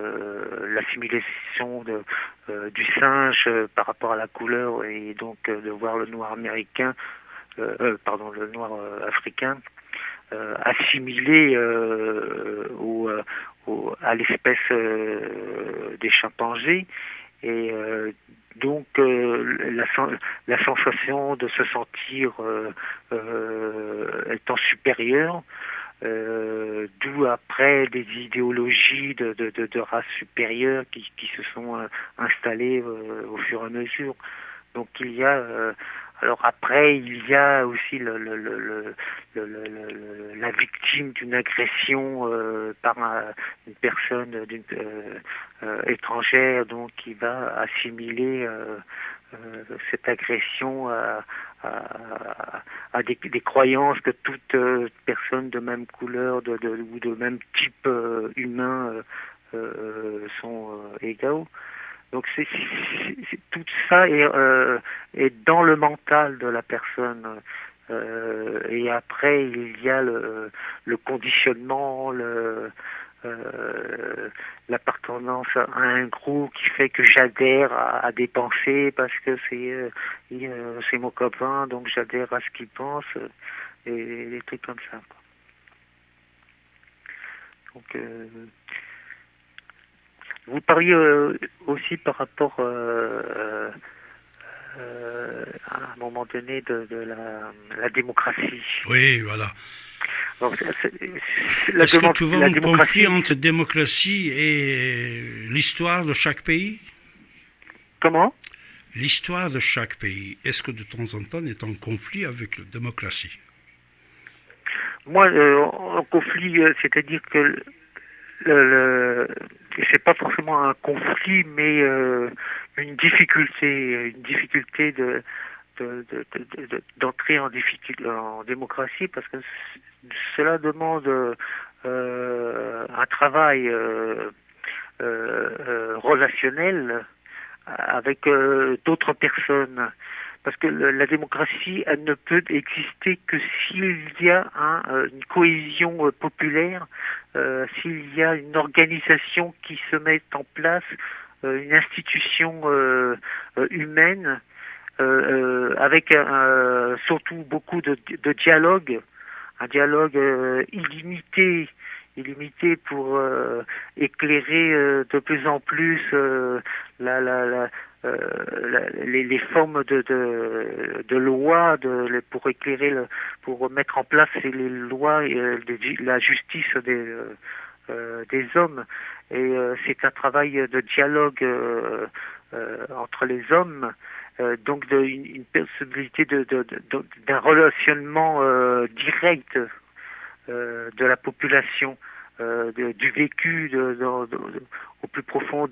l'assimilation du singe par rapport à la couleur, et donc de voir le noir américain, le noir africain assimilé à l'espèce des chimpanzés, et donc la sensation de se sentir étant supérieur. D'où après des idéologies de race supérieure qui se sont installées au fur et à mesure. Donc il y a alors après il y a aussi la victime d'une agression par une personne étrangère, donc qui va assimiler cette agression à des croyances que toute personne de même couleur ou de même type humain sont égaux. Donc c'est tout ça est dans le mental de la personne. Et après il y a le conditionnement, l'appartenance à un groupe qui fait que j'adhère à des pensées parce que c'est mon copain, donc j'adhère à ce qu'il pense, et des trucs comme ça, quoi. Donc vous parliez aussi par rapport à un moment donné de la démocratie. Oui, voilà. Donc, est-ce que tu vois un conflit entre démocratie et l'histoire de chaque pays? Comment? L'histoire de chaque pays, est-ce que de temps en temps est en conflit avec la démocratie? Moi, en conflit, c'est-à-dire que c'est pas forcément un conflit, mais une difficulté d'entrer en démocratie, parce que cela demande un travail relationnel avec d'autres personnes. Parce que la démocratie, elle ne peut exister que s'il y a une cohésion populaire, s'il y a une organisation qui se met en place, une institution humaine, avec surtout beaucoup de dialogue illimité, pour éclairer de plus en plus les formes de loi, pour éclairer, pour mettre en place les lois, la justice des hommes. Et c'est un travail de dialogue entre les hommes, donc une possibilité d'un relationnement direct de la population, du vécu au plus profond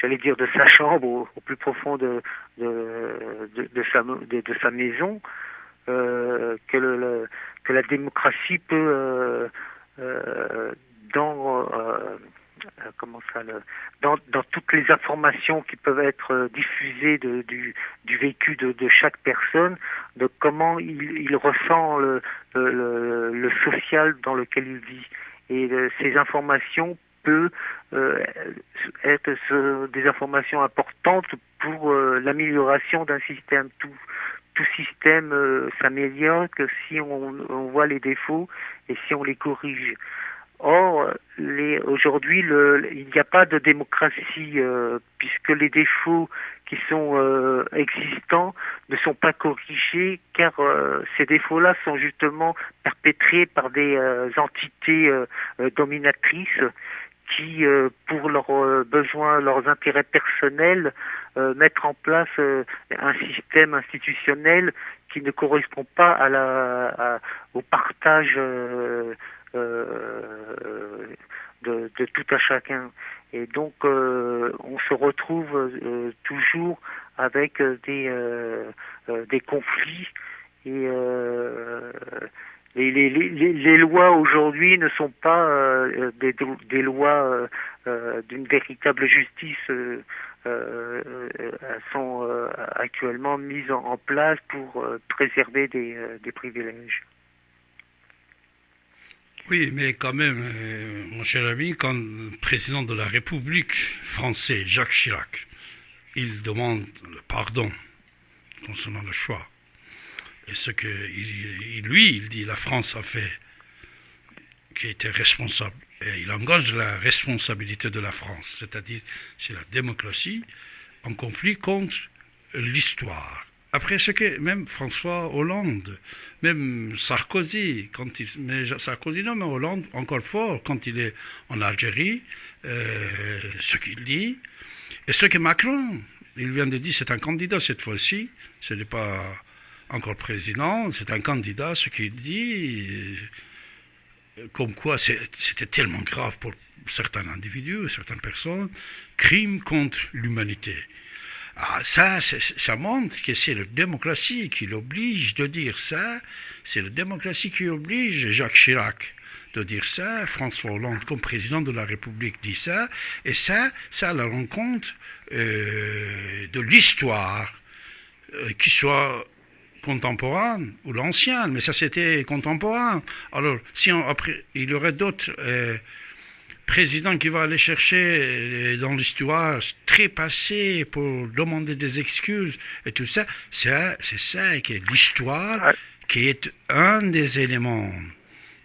j'allais dire de sa chambre, au plus profond de sa maison, que la démocratie peut dans toutes les informations qui peuvent être diffusées du vécu de chaque personne, de comment il ressent le social dans lequel il vit. Et ces informations peuvent être des informations importantes pour l'amélioration d'un système. Tout système s'améliore que si on voit les défauts et si on les corrige. Or, aujourd'hui, il n'y a pas de démocratie puisque les défauts qui sont existants ne sont pas corrigés, car ces défauts-là sont justement perpétrés par des entités dominatrices qui, pour leurs besoins, leurs intérêts personnels, mettent en place un système institutionnel qui ne correspond pas au partage de tout à chacun. Et donc on se retrouve toujours avec des conflits, et les lois aujourd'hui ne sont pas des lois d'une véritable justice. Elles sont actuellement mises en place pour préserver des privilèges. Oui, mais quand même, mon cher ami, quand le président de la République français, Jacques Chirac, il demande le pardon concernant le choix, et ce que il dit la France a fait, qui était responsable, et il engage la responsabilité de la France, c'est-à-dire c'est la démocratie en conflit contre l'histoire. Après ce que même François Hollande, même Sarkozy, mais Hollande encore fort quand il est en Algérie, ce qu'il dit, et ce que Macron, il vient de dire, c'est un candidat cette fois-ci, ce n'est pas encore président, c'est un candidat, ce qu'il dit, comme quoi c'était tellement grave pour certains individus, certaines personnes, crime contre l'humanité. Ah, ça montre que c'est la démocratie qui l'oblige de dire ça. C'est la démocratie qui oblige Jacques Chirac de dire ça. François Hollande, comme président de la République, dit ça. Et ça à la rencontre de l'histoire, qui soit contemporaine ou l'ancienne. Mais ça, c'était contemporain. Alors, après, il y aurait d'autres président qui va aller chercher dans l'histoire très passée pour demander des excuses et tout ça, c'est ça qui est l'histoire, qui est un des éléments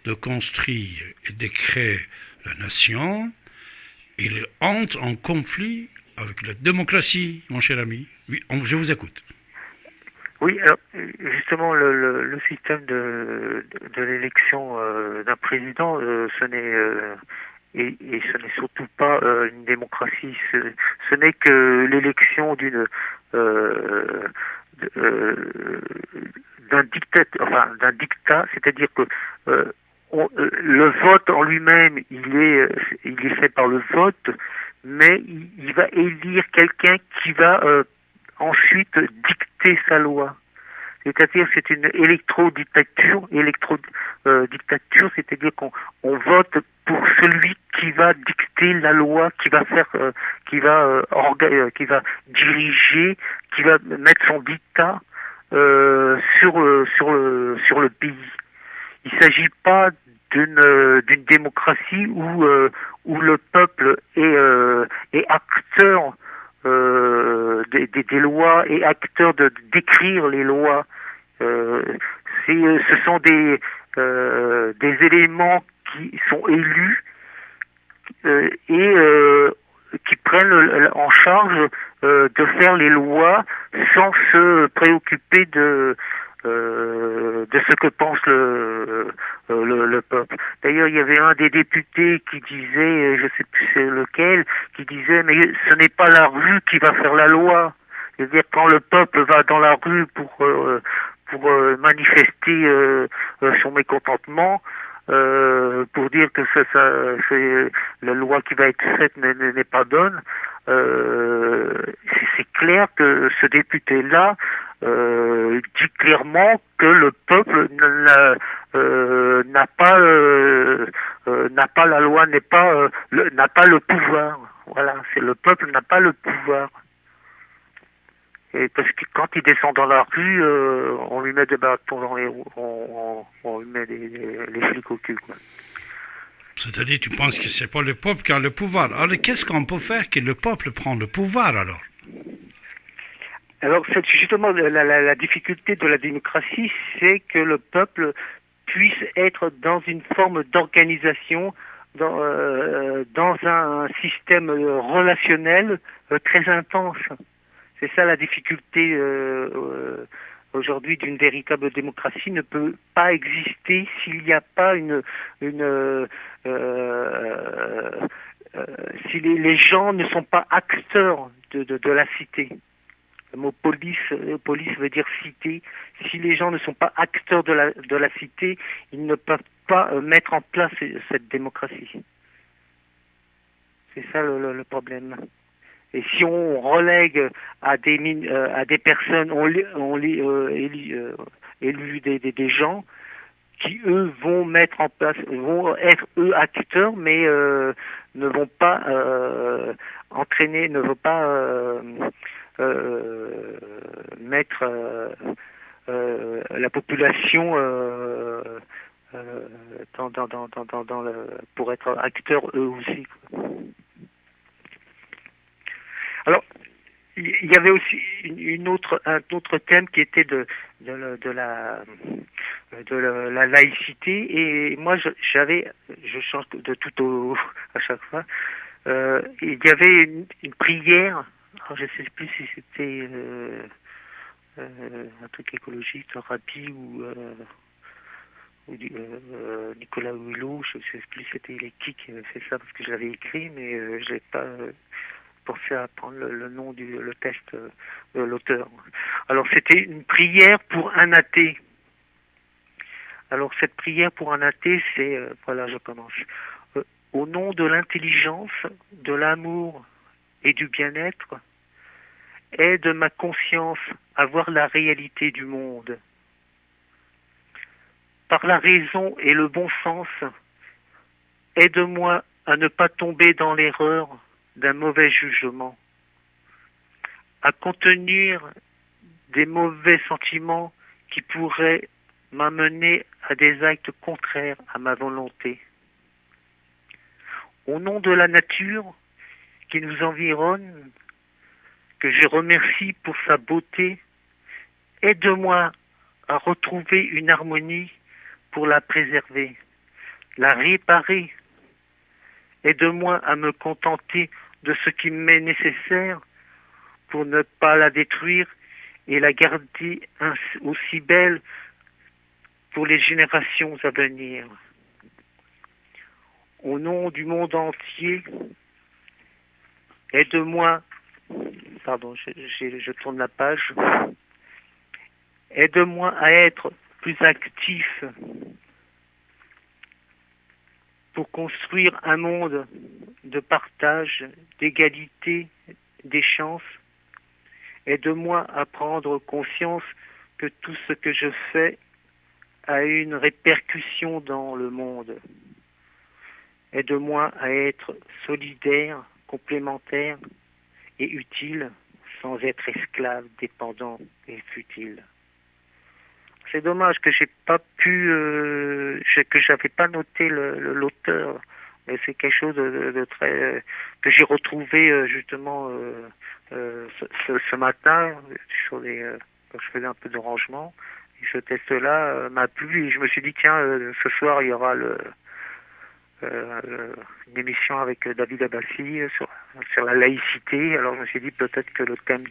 de construire et de créer la nation. Il entre en conflit avec la démocratie, mon cher ami. Oui, je vous écoute. Oui, alors, justement, le système de l'élection d'un président, ce n'est et ce n'est surtout pas une démocratie. Ce n'est que l'élection d'un dictat, c'est-à-dire que le vote en lui-même, il est fait par le vote, mais il va élire quelqu'un qui va ensuite dicter sa loi. C'est-à-dire c'est une électro-dictature, c'est-à-dire qu'on vote pour celui qui va dicter la loi, qui va diriger, qui va mettre son dictat sur le pays. Il ne s'agit pas d'une démocratie où le peuple est acteur des lois et acteur d'écrire les lois. Ce sont des éléments qui sont élus et qui prennent en charge de faire les lois sans se préoccuper de ce que pense le peuple. D'ailleurs, il y avait un des députés qui disait, je sais plus c'est lequel, qui disait mais ce n'est pas la rue qui va faire la loi. C'est-à-dire quand le peuple va dans la rue pour manifester son mécontentement, pour dire que c'est la loi qui va être faite n'est pas bonne. C'est clair que ce député-là dit clairement que le peuple n'a pas la loi, n'a pas le pouvoir. Voilà, c'est le peuple n'a pas le pouvoir. Et parce que quand il descend dans la rue, on lui met des bâtons dans les roues, on lui met les flics au cul, quoi. C'est-à-dire, tu penses que c'est pas le peuple qui a le pouvoir. Alors, qu'est-ce qu'on peut faire que le peuple prend le pouvoir, alors? Alors, c'est justement la difficulté de la démocratie, c'est que le peuple puisse être dans une forme d'organisation, dans un système relationnel très intense. C'est ça la difficulté aujourd'hui d'une véritable démocratie ne peut pas exister s'il n'y a pas si les gens ne sont pas acteurs de la cité. Le mot police veut dire cité. Si les gens ne sont pas acteurs de la cité, ils ne peuvent pas mettre en place cette démocratie. C'est ça le problème. Et si on relègue à des personnes, élus des gens qui eux vont mettre en place, vont être eux acteurs, mais ne vont pas entraîner, ne vont pas mettre la population pour être acteurs eux aussi, quoi. Alors, il y avait aussi un autre thème qui était de la laïcité, et moi je change de tout à chaque fois. Il y avait une prière, alors je sais plus si c'était un truc écologique, un rabbi ou Nicolas Hulot, je sais plus c'était qui avait fait ça parce que je l'avais écrit, mais je l'ai pas pensé à prendre le nom le texte de l'auteur. Alors c'était une prière pour un athée. Alors cette prière pour un athée, c'est voilà, je commence. Au nom de l'intelligence, de l'amour et du bien-être, aide ma conscience à voir la réalité du monde. Par la raison et le bon sens, aide-moi à ne pas tomber dans l'erreur d'un mauvais jugement, à contenir des mauvais sentiments qui pourraient m'amener à des actes contraires à ma volonté. Au nom de la nature qui nous environne, que je remercie pour sa beauté, aide-moi à retrouver une harmonie pour la préserver, la réparer. Aide-moi à me contenter de ce qui m'est nécessaire pour ne pas la détruire et la garder aussi belle pour les générations à venir. Au nom du monde entier, aide-moi, je tourne la page, aide-moi à être plus actif pour construire un monde de partage, d'égalité, des chances. Aide-moi à prendre conscience que tout ce que je fais a une répercussion dans le monde. Aide-moi à être solidaire, complémentaire et utile, sans être esclave, dépendant et futile. C'est dommage que j'ai pas pu, que j'avais pas noté l'auteur. Mais c'est quelque chose de très que j'ai retrouvé justement ce matin quand je faisais un peu de rangement, Ce test-là m'a plu et je me suis dit, tiens, ce soir, il y aura une émission avec David Abbassi sur la laïcité. Alors je me suis dit peut-être que le thème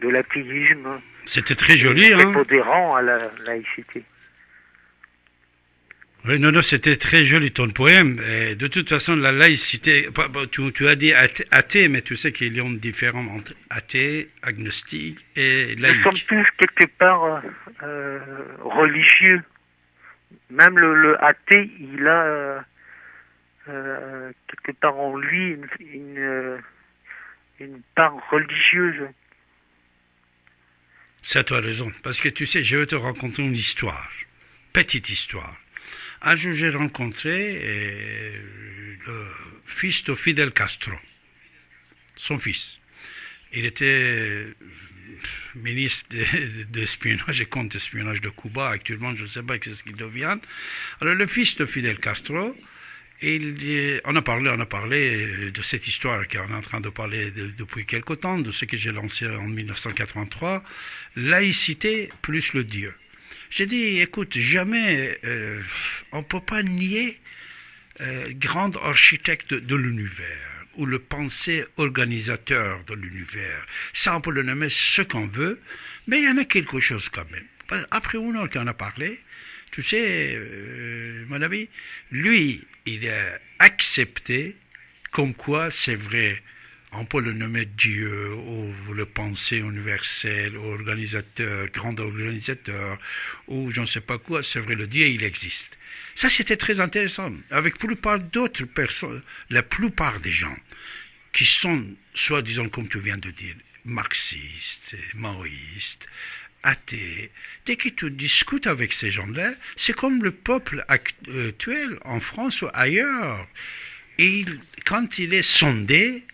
de l'athéisme c'était très joli, est hein. prépondérant à la laïcité. Oui, non, c'était très joli ton poème. Et de toute façon, la laïcité, tu as dit athée, mais tu sais qu'il y a une différence entre athée, agnostique et laïque. Nous sommes tous quelque part religieux. Même le athée, il a quelque part en lui une part religieuse. Ça, tu as raison. Parce que tu sais, je vais te raconter une histoire. Petite histoire. Un jour, j'ai rencontré le fils de Fidel Castro. Son fils. Il était ministre d'espionnage et contre-espionnage de Cuba. Actuellement, je ne sais pas ce qu'il devient. Alors, le fils de Fidel Castro, on a parlé de cette histoire qu'on est en train de parler depuis quelque temps, de ce que j'ai lancé en 1983, laïcité plus le Dieu. J'ai dit, écoute, jamais on ne peut pas nier grand architecte de l'univers ou le pensée organisateur de l'univers. Ça, on peut le nommer ce qu'on veut, mais il y en a quelque chose quand même. Après une heure qu'on a parlé, tu sais, mon ami, lui, il a accepté comme quoi c'est vrai. On peut le nommer Dieu, ou le pensée universelle, ou organisateur, grand organisateur, ou je ne sais pas quoi, c'est vrai, le Dieu, il existe. Ça, c'était très intéressant. Avec la plupart d'autres personnes, la plupart des gens qui sont, soit disons comme tu viens de dire, marxistes, maoïstes, athées, dès que tu discutes avec ces gens-là, c'est comme le peuple actuel en France ou ailleurs. Et quand il est sondé,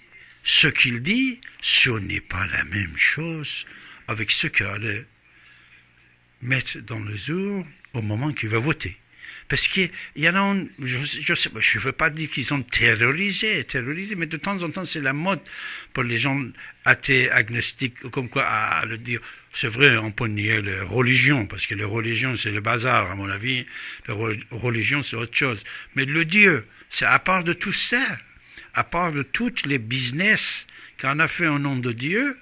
ce qu'il dit, ce n'est pas la même chose avec ce qu'il allait mettre dans les urnes au moment qu'il va voter. Parce qu'il y en a, je ne veux pas dire qu'ils sont terrorisés, mais de temps en temps, c'est la mode pour les gens athées, agnostiques, comme quoi, à le dire. C'est vrai, on peut nier les religions, parce que les religions, c'est le bazar, à mon avis. Les religions, c'est autre chose. Mais le Dieu, c'est à part de tout ça, à part de toutes les business qu'on a fait au nom de Dieu,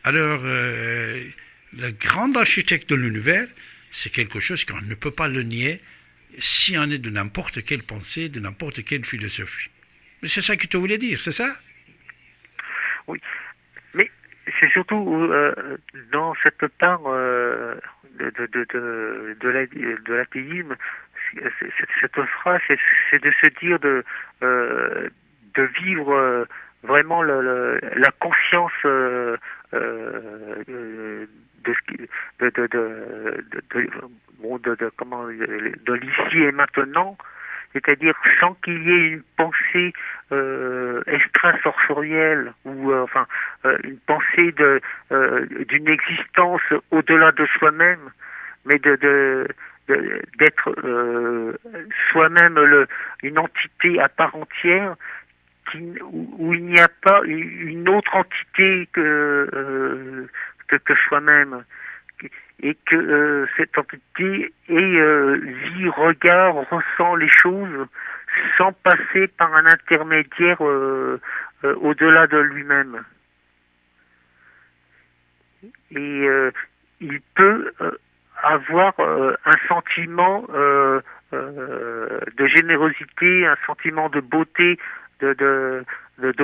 alors le grand architecte de l'univers, c'est quelque chose qu'on ne peut pas le nier si on est de n'importe quelle pensée, de n'importe quelle philosophie. Mais c'est ça que tu voulais dire, c'est ça? Oui, mais c'est surtout dans cette part de l'athéisme, cette phrase, c'est de se dire de vivre vraiment la conscience de l'ici et maintenant, c'est-à-dire sans qu'il y ait une pensée extrasensorielle ou une pensée d'une existence au-delà de soi-même, mais d'être soi-même une entité à part entière où il n'y a pas une autre entité que soi-même, et que cette entité vit, regarde, ressent les choses sans passer par un intermédiaire au-delà de lui-même. Et il peut avoir un sentiment de générosité, un sentiment de beauté, de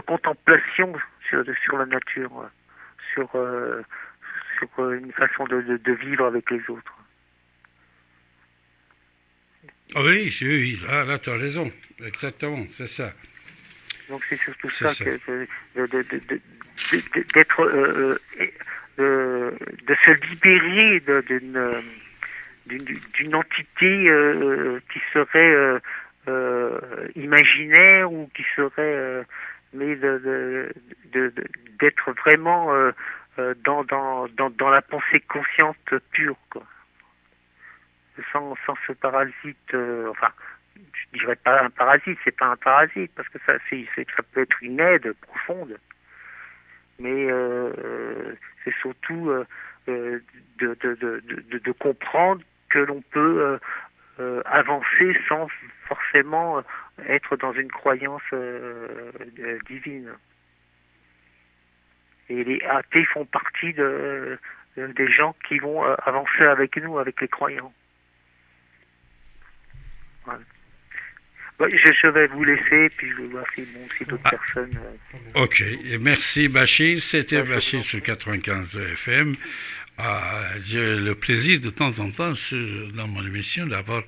contemplation sur la nature, sur une façon de vivre avec les autres. Oui, là tu as raison, exactement, c'est ça. Donc c'est surtout ça. D'être de se libérer d'une entité qui serait imaginaire ou qui serait mais d'être vraiment dans la pensée consciente pure, quoi. Sans ce parasite, je dirais pas un parasite, c'est pas un parasite, parce que ça peut être une aide profonde, mais c'est surtout de comprendre que l'on peut avancer sans forcément être dans une croyance divine. Et les athées font partie des gens qui vont avancer avec nous, avec les croyants. Voilà. Je vais vous laisser, puis je vais voir si d'autres personnes... Ok, et merci Bachir. C'était Bachir sur 95 de FM. J'ai le plaisir de temps en temps dans mon émission d'avoir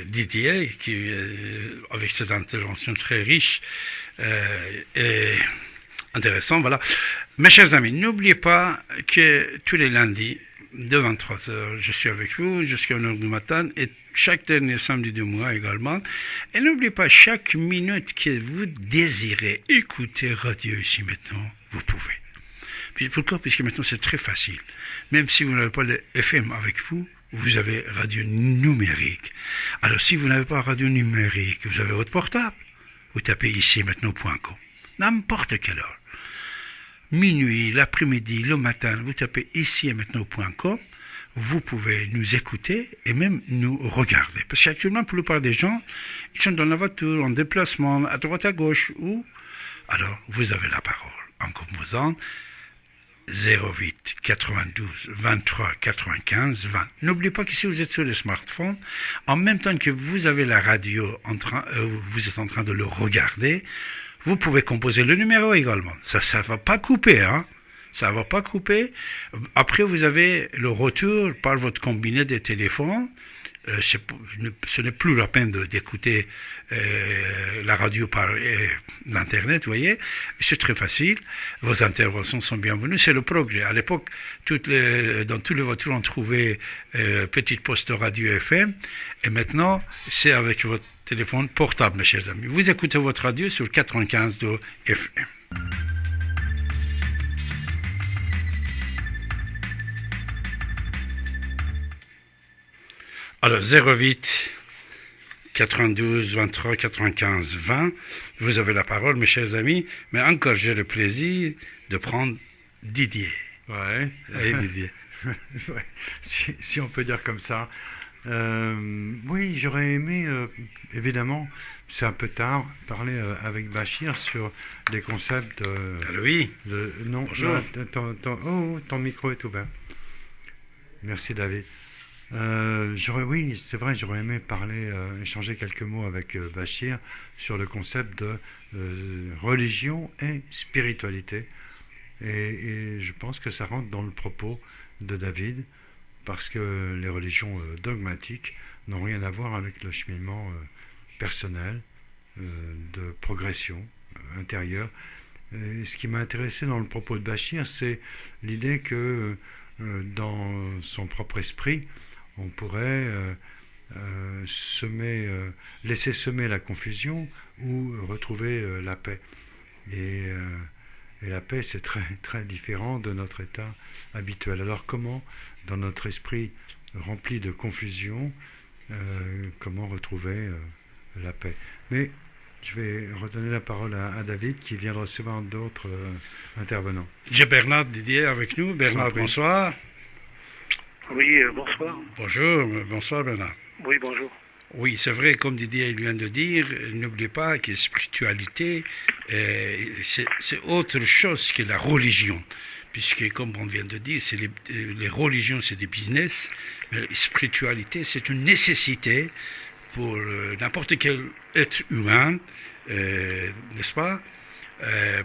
Didier qui, avec ses interventions très riches et intéressantes. Voilà. Mes chers amis, n'oubliez pas que tous les lundis, de 23h, je suis avec vous jusqu'à 1h du matin et chaque dernier samedi du mois également. Et n'oubliez pas, chaque minute que vous désirez écouter radio ici maintenant, vous pouvez. Puis pourquoi? Puisque maintenant c'est très facile. Même si vous n'avez pas le FM avec vous, vous avez radio numérique. Alors si vous n'avez pas radio numérique, vous avez votre portable, vous tapez ici maintenant.com. N'importe quelle heure. Minuit, l'après-midi, le matin, vous tapez ici et maintenant.com, vous pouvez nous écouter et même nous regarder. Parce qu'actuellement, pour la plupart des gens, ils sont dans la voiture, en déplacement, à droite, à gauche, ou... Alors, vous avez la parole en composant 08 92 23 95 20. N'oubliez pas que si vous êtes sur le smartphone, en même temps que vous avez la radio, vous êtes en train de le regarder, vous pouvez composer le numéro également. Ça ne va pas couper, hein. Ça ne va pas couper. Après, vous avez le retour par votre combiné de téléphones. Ce n'est plus la peine d'écouter la radio par l'Internet, vous voyez. C'est très facile. Vos interventions sont bienvenues. C'est le progrès. À l'époque, dans toutes les voitures, on trouvait petite poste radio FM. Et maintenant, c'est avec votre téléphone portable, mes chers amis. Vous écoutez votre radio sur 95 de FM. Alors, 08 92 23 95 20, vous avez la parole, mes chers amis, mais encore j'ai le plaisir de prendre Didier. Ouais. Hey, Didier. Ouais. Si on peut dire comme ça. Oui, j'aurais aimé, évidemment, c'est un peu tard, parler avec Bachir sur les concepts Allô, oui. Non, bonjour. Ton micro est ouvert. Merci, David. Oui, c'est vrai, j'aurais aimé échanger quelques mots avec Bachir sur le concept de religion et spiritualité. Et je pense que ça rentre dans le propos de David, parce que les religions dogmatiques n'ont rien à voir avec le cheminement personnel, de progression intérieure. Et ce qui m'a intéressé dans le propos de Bachir, c'est l'idée que dans son propre esprit, on pourrait laisser semer la confusion ou retrouver la paix. Et la paix, c'est très, très différent de notre état habituel. Alors comment, dans notre esprit rempli de confusion, comment retrouver la paix? Mais je vais redonner la parole à David, qui vient de recevoir d'autres intervenants. J'ai Bernard Didier avec nous. Bernard, bonsoir. Oui, bonsoir. Bonsoir Bernard. Oui, bonjour. Oui, c'est vrai, comme Didier vient de dire, n'oubliez pas que la spiritualité, c'est autre chose que la religion. Puisque, comme on vient de dire, les religions, c'est des business, mais la spiritualité, c'est une nécessité pour n'importe quel être humain, n'est-ce pas,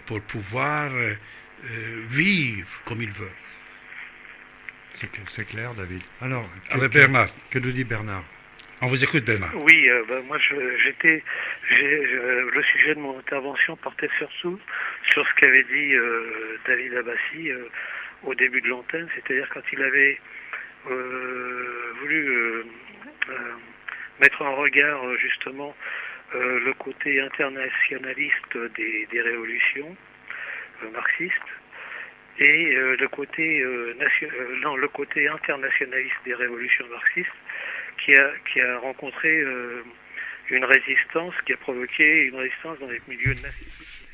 pour pouvoir vivre comme il veut. C'est clair, David. Alors, Bernard. Que nous dit Bernard? On vous écoute, Bernard. Oui, moi, le sujet de mon intervention portait surtout sur ce qu'avait dit David Abbassi au début de l'antenne, c'est-à-dire quand il avait voulu mettre en regard justement le côté internationaliste des révolutions marxistes et le côté internationaliste des révolutions marxistes qui a rencontré une résistance, qui a provoqué une résistance dans les milieux nationalistes.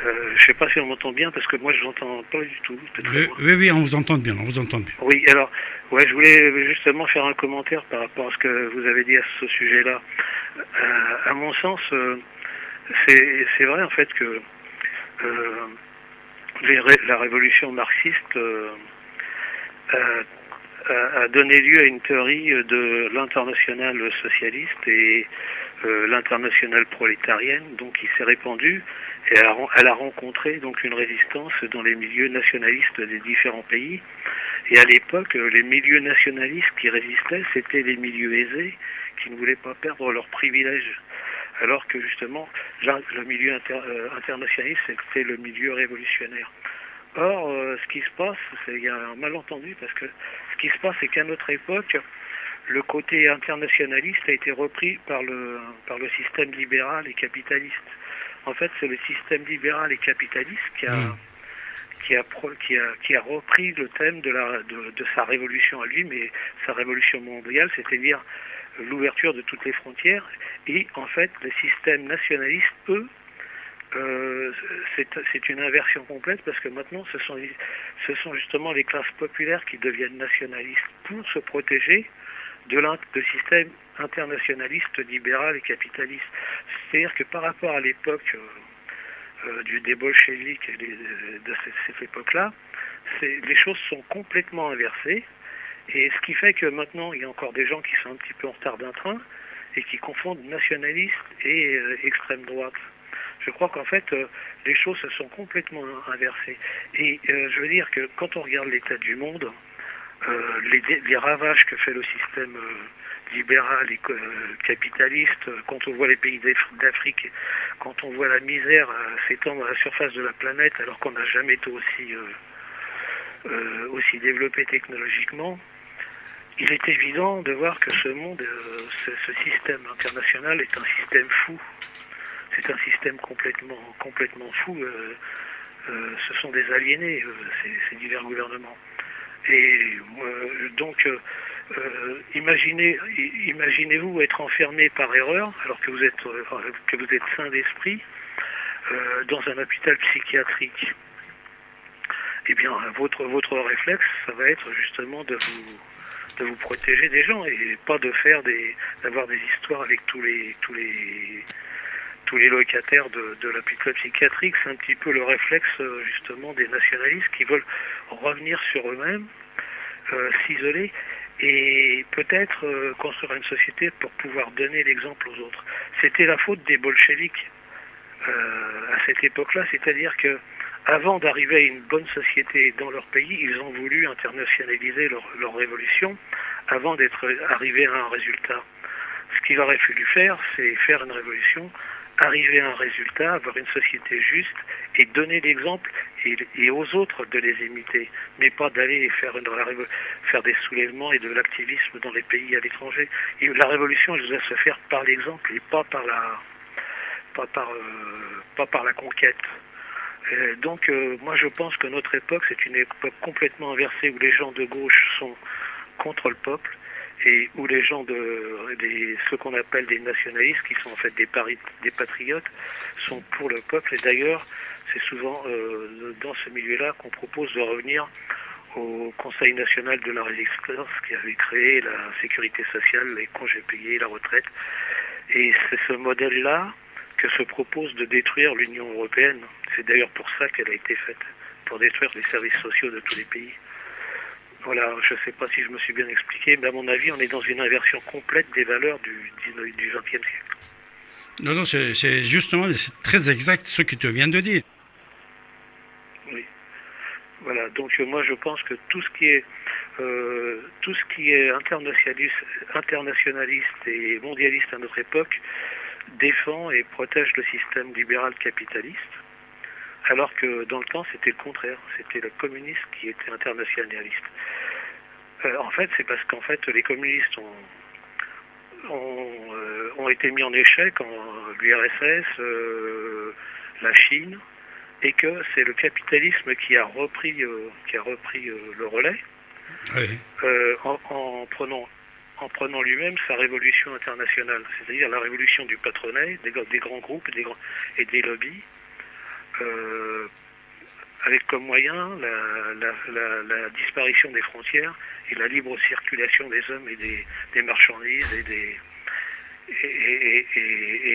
Je sais pas si on m'entend bien parce que moi je l'entends pas du tout. Oui, on vous entend bien, on vous entend bien. Oui, alors, ouais, je voulais justement faire un commentaire par rapport à ce que vous avez dit à ce sujet-là. À mon sens, c'est vrai en fait que la révolution marxiste a donné lieu à une théorie de l'internationale socialiste et l'internationale prolétarienne, donc qui s'est répandue et elle a rencontré donc une résistance dans les milieux nationalistes des différents pays. Et à l'époque, les milieux nationalistes qui résistaient, c'était les milieux aisés qui ne voulaient pas perdre leurs privilèges. Alors que justement, là, le milieu internationaliste, c'était le milieu révolutionnaire. Or, ce qui se passe, il y a un malentendu parce que ce qui se passe, c'est qu'à notre époque, le côté internationaliste a été repris par le système libéral et capitaliste. En fait, c'est le système libéral et capitaliste qui a repris le thème de sa révolution à lui, mais sa révolution mondiale, c'est-à-dire l'ouverture de toutes les frontières. Et en fait, les systèmes nationalistes, eux, c'est une inversion complète parce que maintenant, ce sont justement les classes populaires qui deviennent nationalistes pour se protéger de système internationaliste, libéral et capitaliste. C'est-à-dire que par rapport à l'époque des bolcheviks et de cette époque-là, les choses sont complètement inversées. Et ce qui fait que maintenant, il y a encore des gens qui sont un petit peu en retard d'un train et qui confondent nationaliste et extrême droite. Je crois qu'en fait, les choses se sont complètement inversées. Et je veux dire que quand on regarde l'état du monde, les ravages que fait le système libéral et capitaliste, quand on voit les pays d'Afrique, quand on voit la misère s'étendre à la surface de la planète alors qu'on n'a jamais été aussi développé technologiquement, il est évident de voir que ce monde, ce système international est un système fou. C'est un système complètement fou. Ce sont des aliénés, ces divers gouvernements. Et donc, imaginez-vous être enfermé par erreur, alors que vous êtes sain d'esprit, dans un hôpital psychiatrique. Eh bien, votre réflexe, ça va être justement de vous protéger des gens et pas d'avoir des histoires avec tous les locataires de l'hôpital psychiatrique. C'est un petit peu le réflexe justement des nationalistes qui veulent revenir sur eux-mêmes, s'isoler et peut-être construire une société pour pouvoir donner l'exemple aux autres. C'était la faute des bolcheviks à cette époque-là, c'est-à-dire que avant d'arriver à une bonne société dans leur pays, ils ont voulu internationaliser leur révolution avant d'être arrivés à un résultat. Ce qu'il aurait fallu faire, c'est faire une révolution, arriver à un résultat, avoir une société juste et donner l'exemple et aux autres de les imiter, mais pas d'aller faire des soulèvements et de l'activisme dans les pays à l'étranger. Et la révolution, elle doit se faire par l'exemple et pas par la conquête. Donc moi je pense que notre époque, c'est une époque complètement inversée où les gens de gauche sont contre le peuple et où les gens ceux qu'on appelle des nationalistes, qui sont en fait des patriotes, sont pour le peuple. Et d'ailleurs, c'est souvent dans ce milieu-là qu'on propose de revenir au Conseil national de la résistance qui avait créé la sécurité sociale, les congés payés, la retraite. Et c'est ce modèle-là que se propose de détruire l'Union européenne. C'est d'ailleurs pour ça qu'elle a été faite, pour détruire les services sociaux de tous les pays. Voilà, je ne sais pas si je me suis bien expliqué, mais à mon avis, on est dans une inversion complète des valeurs du XXe siècle. Non, c'est justement, c'est très exact ce que tu viens de dire. Oui. Voilà, donc moi je pense que tout ce qui est internationaliste et mondialiste à notre époque défend et protège le système libéral capitaliste, alors que dans le temps c'était le contraire, c'était le communiste qui était internationaliste. En fait, c'est parce qu'en fait les communistes ont été mis en échec en l'URSS, la Chine, et que c'est le capitalisme qui a repris le relais, Oui. en prenant lui-même sa révolution internationale, c'est-à-dire la révolution du patronat, des grands groupes et des lobbies, avec comme moyen la disparition des frontières et la libre circulation des hommes et des marchandises et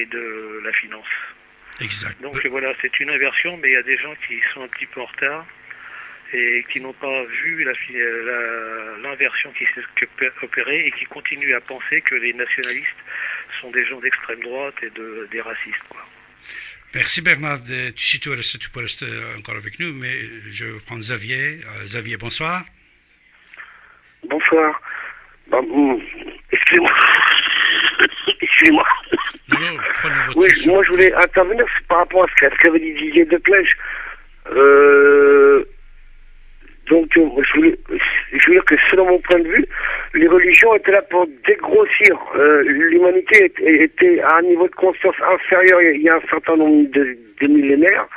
de la finance. Exact. Donc voilà, c'est une inversion, mais il y a des gens qui sont un petit peu en retard et qui n'ont pas vu l'inversion qui s'est opérée et qui continuent à penser que les nationalistes sont des gens d'extrême droite et des racistes, quoi. Merci Bernard. Si tu peux rester encore avec nous, mais je vais prendre Xavier. Xavier, bonsoir. Bonsoir. Excusez-moi. Excusez-moi. Non, prenez votre Oui, souffle. moi je voulais intervenir par rapport à ce qu'avait dit Didier Deplège. Donc, je voulais dire que selon mon point de vue, les religions étaient là pour dégrossir. L'humanité était à un niveau de conscience inférieur il y a un certain nombre de millénaires.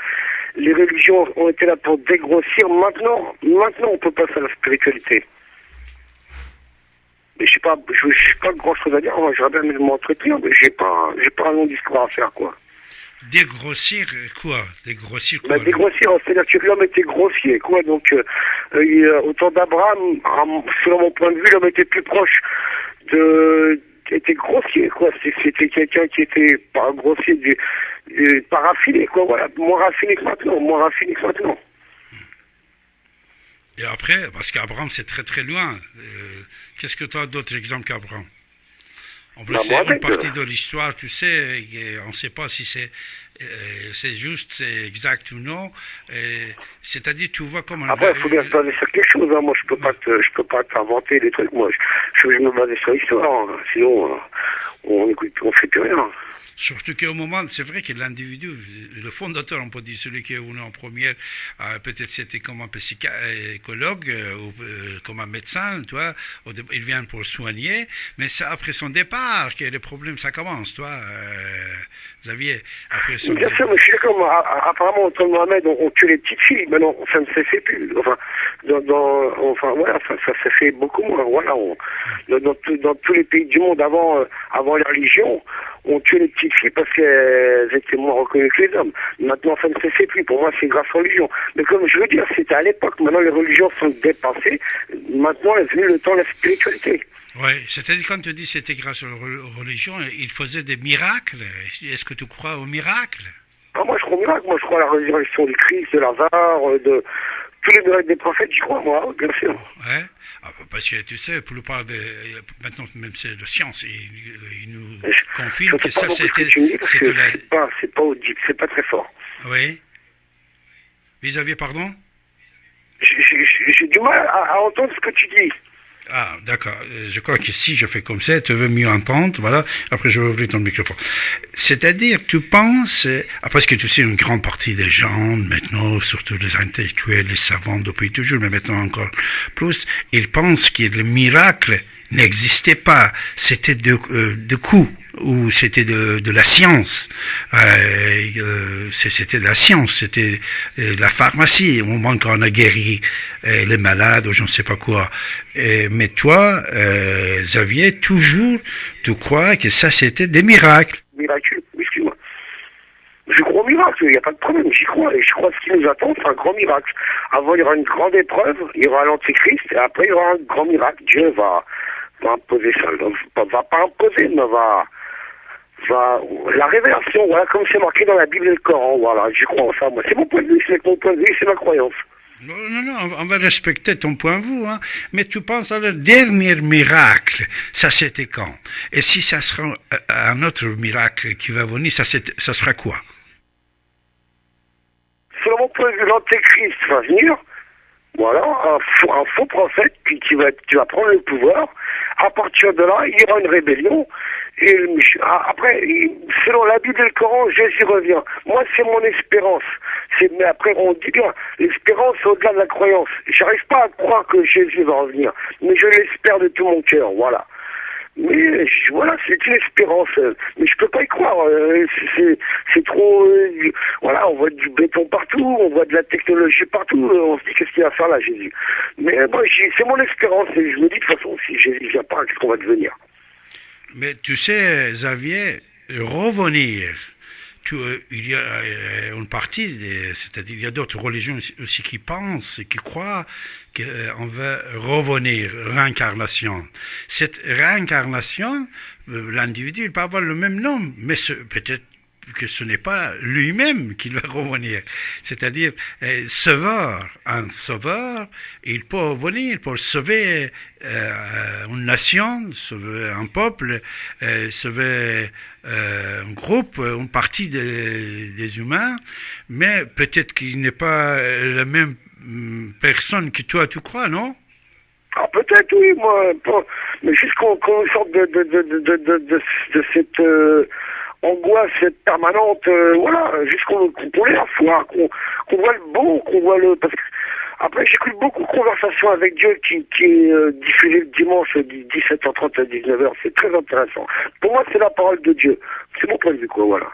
Les religions ont été là pour dégrossir. Maintenant, on peut passer à la spiritualité. Mais je sais pas grand chose à dire. Moi, j'aurais bien m'entretenir, mais j'ai pas un long discours à faire, quoi. Dégrossir quoi? Dégrossir quoi? Dégrossir, c'est-à-dire que l'homme était grossier, quoi. Donc, au temps d'Abraham, selon mon point de vue, l'homme était plus proche était grossier, quoi. C'était quelqu'un qui était pas grossier, pas raffiné, quoi. Voilà, moins raffiné que maintenant. Et après, parce qu'Abraham c'est très très loin. Qu'est-ce que tu as d'autres exemples qu'Abraham? En plus, c'est une partie de l'histoire, tu sais, on ne sait pas si c'est juste, c'est exact ou non. C'est-à-dire, tu vois comment... Après, il faut bien se baser sur quelque chose. Hein. Moi, je peux pas t'inventer des trucs. Moi, je me baser sur l'histoire. Hein. Sinon, on fait plus rien. Surtout qu'au moment, c'est vrai que l'individu, le fondateur, on peut dire, celui qui est venu en première, peut-être c'était comme un psychologue ou comme un médecin, tu vois, il vient pour soigner, mais c'est après son départ que les problèmes, ça commence, toi, Xavier. Après son bien sûr, mais je suis d'accord, apparemment, au temps de Mohamed, on tue les petites filles, maintenant, ça ne se fait plus. Enfin, voilà, ça se fait beaucoup moins. Voilà, dans tous les pays du monde, avant les religions, on tuait les petites filles parce qu'elles étaient moins reconnues que les hommes. Maintenant, ça ne se fait plus. Pour moi, c'est grâce aux religions. Mais comme je veux dire, c'était à l'époque. Maintenant, les religions sont dépassées. Maintenant, est venu le temps de la spiritualité. Oui, c'est-à-dire quand tu dis c'était grâce aux religions, ils faisaient des miracles. Est-ce que tu crois aux miracles? Moi, je crois aux miracles. Moi, je crois à la résurrection du Christ, de Lazare, de tous les miracles des prophètes, j'y crois, moi, bien sûr. Ouais. Parce que tu sais, pour le part maintenant, même c'est la science, il nous confirme que ça c'était c'est pas très fort. Oui. Vis-à-vis, pardon? J'ai du mal à entendre ce que tu dis. Ah, d'accord. Je crois que si je fais comme ça, tu veux mieux entendre, voilà. Après, je vais ouvrir ton microphone. C'est-à-dire, tu penses, parce que tu sais, une grande partie des gens, maintenant, surtout les intellectuels, les savants depuis toujours, mais maintenant encore plus, ils pensent que le miracle n'existait pas. C'était de coups, ou c'était de la science. C'était de la science, c'était la pharmacie, au moment qu'on a guéri les malades, ou je ne sais pas quoi. Mais toi, Xavier, toujours, tu crois que ça, c'était des miracles. Miraculeux, excuse-moi. Je crois au miracle, il n'y a pas de problème, j'y crois. Et je crois que ce qui nous attend, c'est un grand miracle. Avant, il y aura une grande épreuve, il y aura l'Antéchrist, et après, il y aura un grand miracle. Dieu va imposer ça. Va pas imposer, mais va la révélation, voilà, comme c'est marqué dans la Bible et le Coran, voilà, j'y crois en ça. Moi, c'est mon point de vue, c'est ma croyance. Non, on va respecter ton point de vue, hein. Mais tu penses à le dernier miracle, ça c'était quand? Et si ça sera un autre miracle qui va venir, ça sera quoi? Selon mon point de vue, l'Antéchrist va venir, voilà, un faux prophète qui va prendre le pouvoir. À partir de là, il y aura une rébellion. Et après, selon la Bible et le Coran, Jésus revient. Moi, c'est mon espérance. Mais après, on dit bien, l'espérance au-delà de la croyance. J'arrive pas à croire que Jésus va revenir, mais je l'espère de tout mon cœur, voilà. Mais voilà, c'est une espérance. Mais je peux pas y croire. C'est trop... voilà, on voit du béton partout, on voit de la technologie partout. On se dit, qu'est-ce qu'il va faire là, Jésus? Mais moi, c'est mon espérance. Et je me dis, de toute façon, si Jésus vient pas, qu'est-ce qu'on va devenir? Mais tu sais, Xavier, revenir, il y a une partie, c'est-à-dire il y a d'autres religions aussi qui pensent, qui croient qu'on va revenir, réincarnation. Cette réincarnation, l'individu il peut avoir le même nom, mais peut-être que ce n'est pas lui-même qui va revenir. C'est-à-dire, un sauveur, il peut venir pour sauver une nation, sauver un peuple, sauver un groupe, une partie des humains, mais peut-être qu'il n'est pas la même personne que toi, tu crois, non? Ah, peut-être, oui, moi, mais juste qu'on sorte de cette angoisse permanente, voilà, juste qu'on ait la foi, qu'on voit le bon, qu'on voit le... Parce que, après, j'écoute beaucoup de conversations avec Dieu qui est diffusée le dimanche de 17h30 à 19h, c'est très intéressant. Pour moi, c'est la parole de Dieu. C'est mon point de vue, quoi, voilà.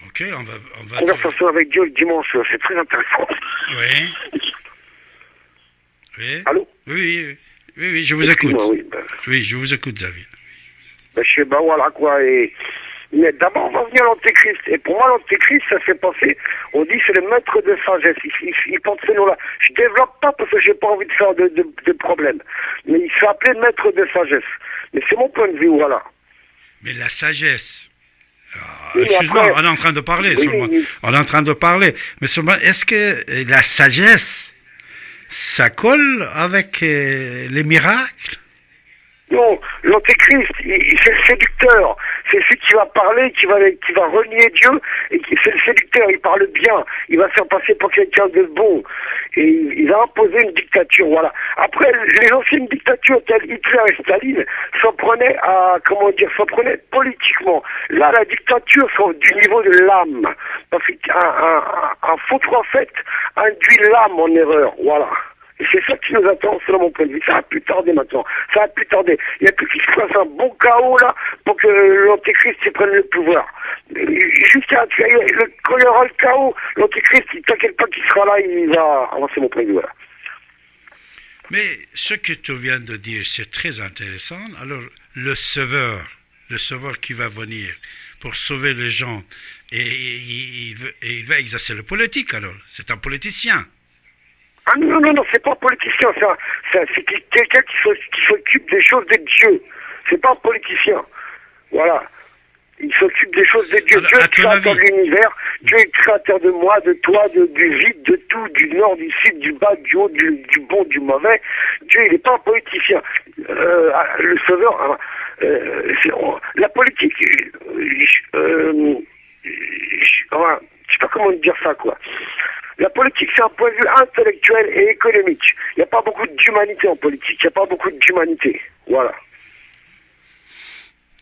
Ok, on va... Conversation avec Dieu le dimanche, c'est très intéressant. Oui. Oui. Allô? Oui, je vous écoute. Oui, je vous écoute, Xavier. Voilà quoi, mais d'abord on va venir l'antéchrist, et pour moi l'antéchrist ça fait penser, on dit c'est le maître de sagesse, il porte ces noms-là, je développe pas parce que j'ai pas envie de faire de problème, mais il s'appelait maître de sagesse, mais c'est mon point de vue, voilà. Mais la sagesse, oui, excuse-moi, après, on est en train de parler, oui. On est en train de parler, mais seulement, est-ce que la sagesse, ça colle avec les miracles? Non, l'antéchrist, c'est le séducteur. C'est celui qui va parler, qui va renier Dieu, et c'est le séducteur, il parle bien, il va se faire passer pour quelqu'un de bon, et il va imposer une dictature, voilà. Après, les anciennes dictatures telles Hitler et Staline s'en prenaient politiquement. Là, la dictature, c'est du niveau de l'âme, parce qu'un faux prophète induit l'âme en erreur, voilà. Et c'est ça qui nous attend, selon mon point de vue. Ça va plus tarder maintenant. Ça va plus tarder. Il n'y a plus qu'il se passe un bon chaos, là, pour que l'antéchrist prenne le pouvoir. Jusqu'à, quand il y aura le chaos, l'antéchrist, t'inquiète pas qu'il sera là, il va avancer mon point de vue, voilà. Mais ce que tu viens de dire, c'est très intéressant. Alors, le sauveur qui va venir pour sauver les gens, et il va exercer le politique, alors. C'est un politicien. Ah non, c'est pas un politicien, c'est quelqu'un qui s'occupe des choses de Dieu. C'est pas un politicien. Voilà. Il s'occupe des choses de Dieu. Alors, Dieu est créateur de l'univers, Dieu est créateur de moi, de toi, du vide, de tout, du nord, du sud, du bas, du haut, du bon, du mauvais. Dieu, il n'est pas un politicien. Le sauveur, la politique, je sais pas comment dire ça, quoi. La politique, c'est un point de vue intellectuel et économique. Il n'y a pas beaucoup d'humanité en politique. Il n'y a pas beaucoup d'humanité. Voilà.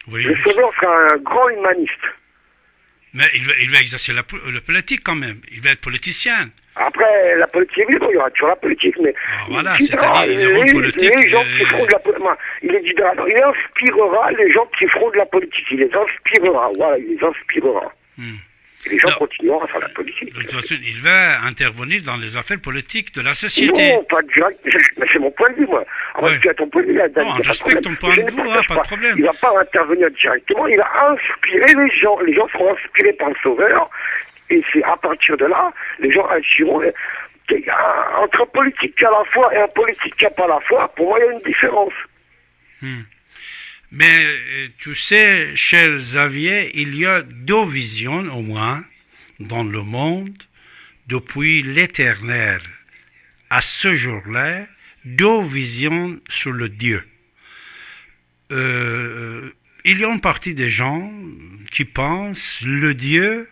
Oui. Le sauveur sera un grand humaniste. Mais il va exercer le politique quand même. Il va être politicien. Après, la politique, oui, il y aura toujours la politique, mais... Voilà, c'est-à-dire il est en politique... Les gens qui feront de la politique... Il inspirera les gens qui feront de la politique. Il les inspirera. Voilà, il les inspirera. Et les gens continueront à faire la politique. De toute façon, il va intervenir dans les affaires politiques de la société. Non, pas direct. Mais c'est mon point de vue, moi. Alors, tu as ton point de vue, là, non, je respecte ton point de vue, pas de problème. Il ne va pas intervenir directement, il va inspirer les gens. Les gens seront inspirés par le sauveur. Et c'est à partir de là, les gens agiront. Entre un politique qui a la foi et un politique qui n'a pas la foi, pour moi, il y a une différence. Mais tu sais, cher Xavier, il y a deux visions au moins dans le monde depuis l'éternel à ce jour-là, deux visions sur le Dieu. Il y a une partie des gens qui pensent le Dieu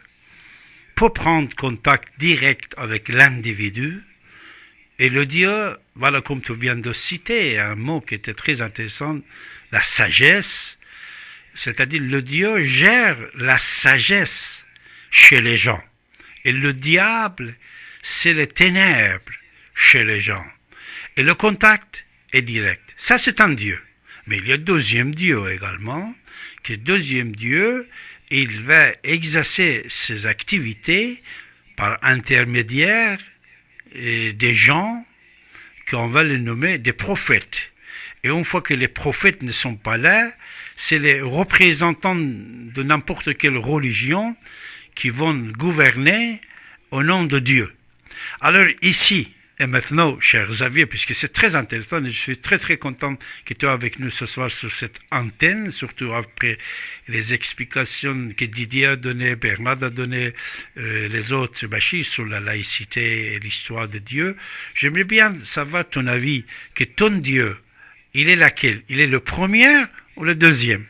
peut prendre contact direct avec l'individu et le Dieu, voilà comme tu viens de citer, un mot qui était très intéressant, la sagesse, c'est-à-dire le Dieu gère la sagesse chez les gens. Et le diable, c'est les ténèbres chez les gens. Et le contact est direct. Ça, c'est un Dieu. Mais il y a un deuxième Dieu également, qui est le deuxième Dieu, il va exercer ses activités par intermédiaire des gens qu'on va les nommer des prophètes. Et une fois que les prophètes ne sont pas là, c'est les représentants de n'importe quelle religion qui vont gouverner au nom de Dieu. Alors ici, et maintenant, cher Xavier, puisque c'est très intéressant, et je suis très très content que tu es avec nous ce soir sur cette antenne, surtout après les explications que Didier a données, Bernard a données, les autres, Bachir, sur la laïcité et l'histoire de Dieu. J'aimerais bien savoir ton avis, que ton Dieu, il est laquelle? Il est le premier ou le deuxième?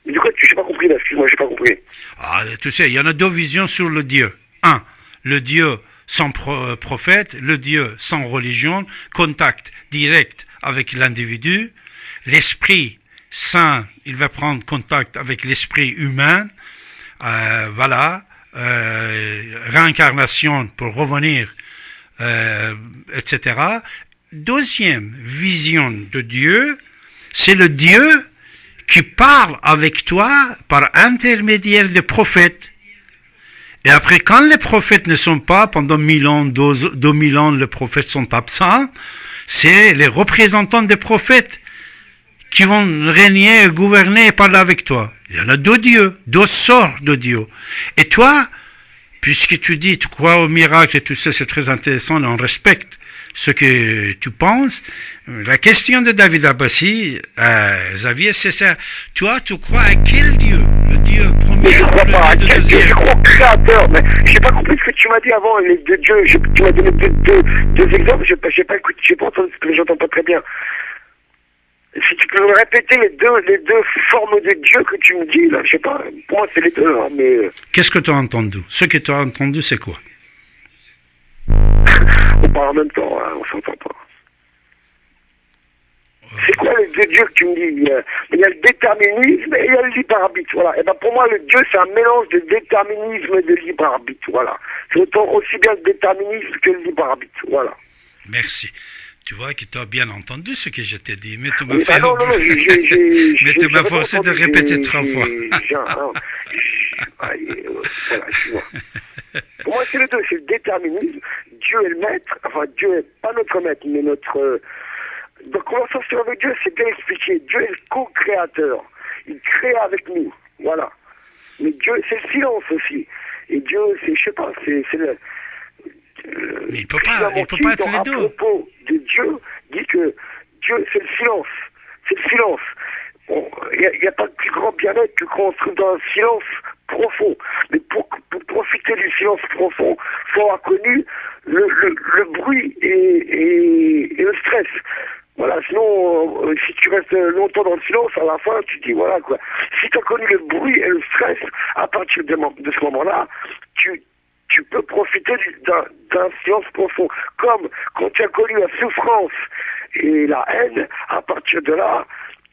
Du coup, j'ai pas compris là, excuse-moi, j'ai pas compris. Ah, tu sais, il y en a deux visions sur le Dieu. Un, le Dieu sans prophète, le Dieu sans religion, contact direct avec l'individu. L'Esprit Saint, il va prendre contact avec l'esprit humain. Réincarnation pour revenir, etc. Deuxième vision de Dieu, c'est le Dieu qui parle avec toi par intermédiaire des prophètes. Et après, quand les prophètes ne sont pas, pendant 1000 ans, 2000 ans, les prophètes sont absents, c'est les représentants des prophètes qui vont régner, gouverner et parler avec toi. Il y en a deux dieux, deux sortes de dieux. Et toi, puisque tu dis, tu crois au miracle et tout ça, c'est très intéressant, on respecte ce que tu penses. La question de David Abbassi, Xavier, c'est ça. Toi, tu crois à quel Dieu? Le Dieu premier Je ou crois pas à le Dieu quel Dieu, deuxième? je crois au créateur, mais j'ai pas compris ce que tu m'as dit avant, les deux dieux. Tu m'as donné deux exemples, j'ai pas écouté, j'ai pas entendu ce que j'entends pas très bien. Si tu peux me répéter les deux formes de Dieu que tu me dis, là, je sais pas, pour moi c'est les deux, hein, mais... Qu'est-ce que tu as entendu? Ce que tu as entendu, c'est quoi? On parle en même temps, hein, on s'entend pas. C'est quoi les deux dieux que tu me dis? Il y a le déterminisme et il y a le libre arbitre, voilà. Et ben pour moi, le Dieu, c'est un mélange de déterminisme et de libre arbitre, voilà. C'est autant aussi bien le déterminisme que le libre arbitre, voilà. Merci. Tu vois que tu as bien entendu ce que je t'ai dit, mais tu m'as Oui, fait... mais tu m'as forcé de répéter 3 fois. Voilà, excuse-moi. Pour moi, c'est les deux, c'est le déterminisme. Dieu est le maître, enfin, Dieu est pas notre maître, mais notre... Donc, conversation avec Dieu, c'est bien expliqué. Dieu est le co-créateur. Il crée avec nous, voilà. Mais Dieu, c'est le silence aussi. Et Dieu, c'est, je sais pas, c'est le... Mais il peut pas être les deux. À propos de Dieu, dit que Dieu, c'est le silence. C'est le silence. Il n'y a pas de plus grand bien-être que quand on se trouve dans un silence profond. Mais pour profiter du silence profond, il faut avoir connu le bruit et le stress. Voilà, sinon, si tu restes longtemps dans le silence, à la fin, tu te dis, voilà, quoi. Si tu as connu le bruit et le stress, à partir de ce moment-là, tu peux profiter d'un silence profond. Comme quand tu as connu la souffrance et la haine, à partir de là,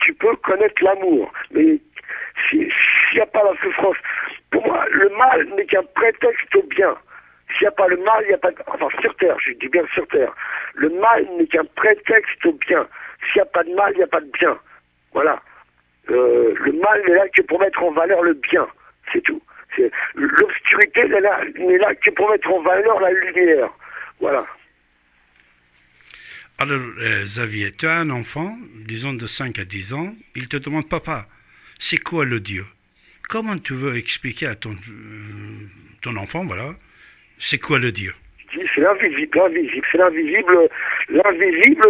tu peux connaître l'amour. Mais s'il n'y a pas la souffrance, pour moi, le mal n'est qu'un prétexte au bien. S'il n'y a pas le mal, il n'y a pas... Enfin, sur Terre, je dis bien sur Terre. Le mal n'est qu'un prétexte au bien. S'il n'y a pas de mal, il n'y a pas de bien. Voilà. Le mal n'est là que pour mettre en valeur le bien. C'est tout. L'obscurité n'est là que pour mettre en valeur la lumière. Voilà. Alors, Xavier, tu as un enfant, disons de 5 à 10 ans, il te demande, papa, c'est quoi le Dieu? Comment tu veux expliquer à ton enfant, voilà, c'est quoi le Dieu? C'est l'invisible, c'est l'invisible l'invisible,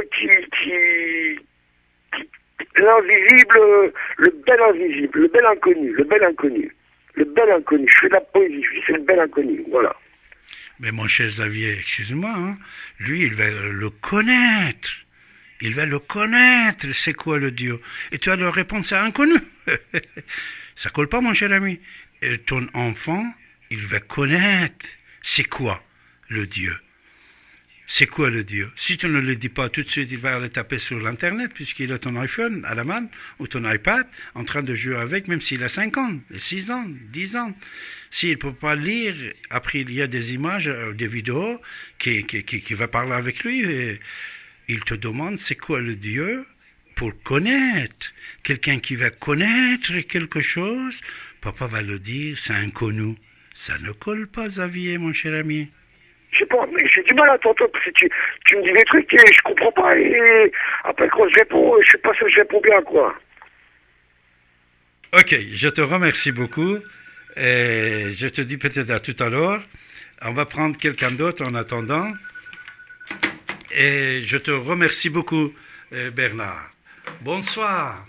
le bel invisible, le bel inconnu. Je fais de la poésie, c'est le bel inconnu, voilà. Mais mon cher Xavier, excuse-moi, hein, lui, il va le connaître. Il va le connaître, c'est quoi le Dieu? Et tu vas leur répondre, c'est inconnu. Ça colle pas, mon cher ami. Et ton enfant, il va connaître, c'est quoi le Dieu? C'est quoi le Dieu? Si tu ne le dis pas tout de suite, il va aller taper sur l'Internet, puisqu'il a ton iPhone à la main, ou ton iPad, en train de jouer avec, même s'il a 5 ans, 6 ans, 10 ans. S'il ne peut pas lire, après il y a des images, des vidéos, qui va parler avec lui, et il te demande c'est quoi le Dieu pour connaître. Quelqu'un qui va connaître quelque chose, papa va le dire, c'est inconnu. Ça ne colle pas, Xavier, mon cher ami. Je sais pas, mais j'ai du mal à t'entendre parce que tu me dis des trucs et je comprends pas. Et après, quand je réponds, je sais pas si je réponds bien, quoi. Ok, je te remercie beaucoup. Et je te dis peut-être à tout à l'heure. On va prendre quelqu'un d'autre en attendant. Et je te remercie beaucoup, Bernard. Bonsoir.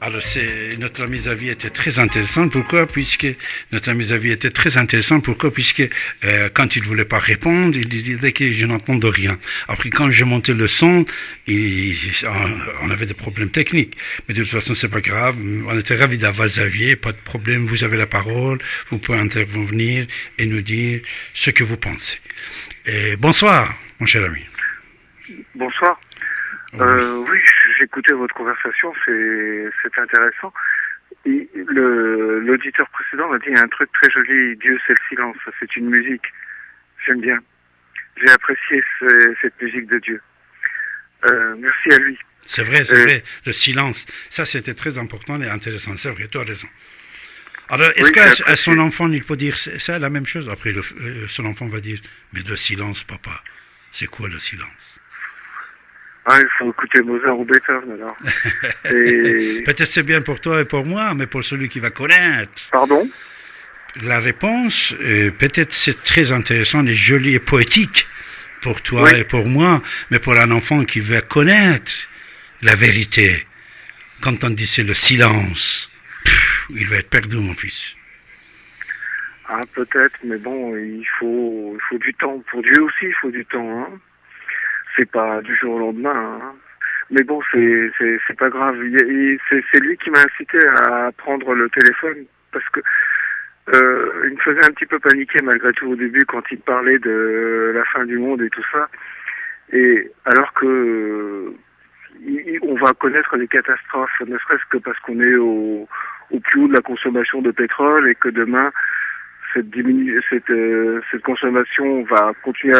Alors, notre ami Xavier était très intéressant. Pourquoi? Puisque notre ami Xavier était très intéressant. Pourquoi? Puisque quand il ne voulait pas répondre, il disait que je n'entends rien. Après, quand j'ai monté le son, on avait des problèmes techniques. Mais de toute façon, c'est pas grave. On était ravis d'avoir Xavier. Pas de problème. Vous avez la parole. Vous pouvez intervenir et nous dire ce que vous pensez. Et bonsoir, mon cher ami. Bonsoir. Oui, j'écoutais votre conversation, c'est intéressant. Et l'auditeur précédent m'a dit un truc très joli, Dieu c'est le silence, c'est une musique. J'aime bien. J'ai apprécié cette musique de Dieu. Merci à lui. C'est vrai, le silence. Ça, c'était très important et intéressant. C'est vrai, tu as raison. Alors, est-ce qu'à son enfant, il peut dire ça, la même chose? Après, son enfant va dire, mais le silence, papa, c'est quoi le silence? Ah, il faut écouter Mozart ou Beethoven, alors. Et... Peut-être c'est bien pour toi et pour moi, mais pour celui qui va connaître. Pardon? La réponse, peut-être c'est très intéressant et joli et poétique pour toi et pour moi, mais pour un enfant qui veut connaître la vérité, quand on dit c'est le silence, il va être perdu, mon fils. Ah, peut-être, mais bon, il faut du temps. Pour Dieu aussi, il faut du temps, hein. C'est pas du jour au lendemain, hein. Mais bon, c'est pas grave. C'est lui qui m'a incité à prendre le téléphone parce que il me faisait un petit peu paniquer malgré tout au début quand il parlait de la fin du monde et tout ça. Et alors que on va connaître des catastrophes, ne serait-ce que parce qu'on est au plus haut de la consommation de pétrole et que demain cette consommation va continuer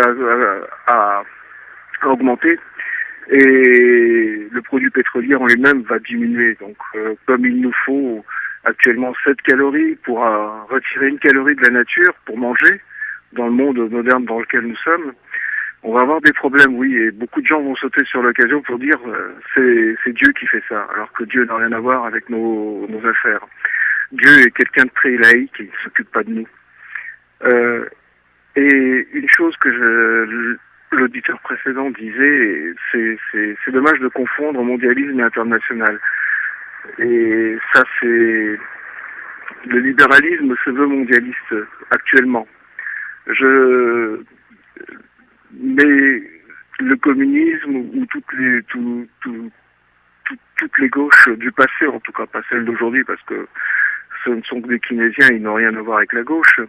à augmenter et le produit pétrolier en lui-même va diminuer. Donc, comme il nous faut actuellement 7 calories pour retirer 1 calorie de la nature pour manger dans le monde moderne dans lequel nous sommes, on va avoir des problèmes, oui, et beaucoup de gens vont sauter sur l'occasion pour dire c'est Dieu qui fait ça, alors que Dieu n'a rien à voir avec nos affaires. Dieu est quelqu'un de très laïque, il ne s'occupe pas de nous. Et une chose que l'auditeur précédent disait, c'est dommage de confondre mondialisme et international. Et ça, c'est... Le libéralisme se veut mondialiste actuellement. Mais le communisme ou toutes les gauches du passé, en tout cas pas celles d'aujourd'hui, parce que ce ne sont que des Keynésiens, ils n'ont rien à voir avec la gauche,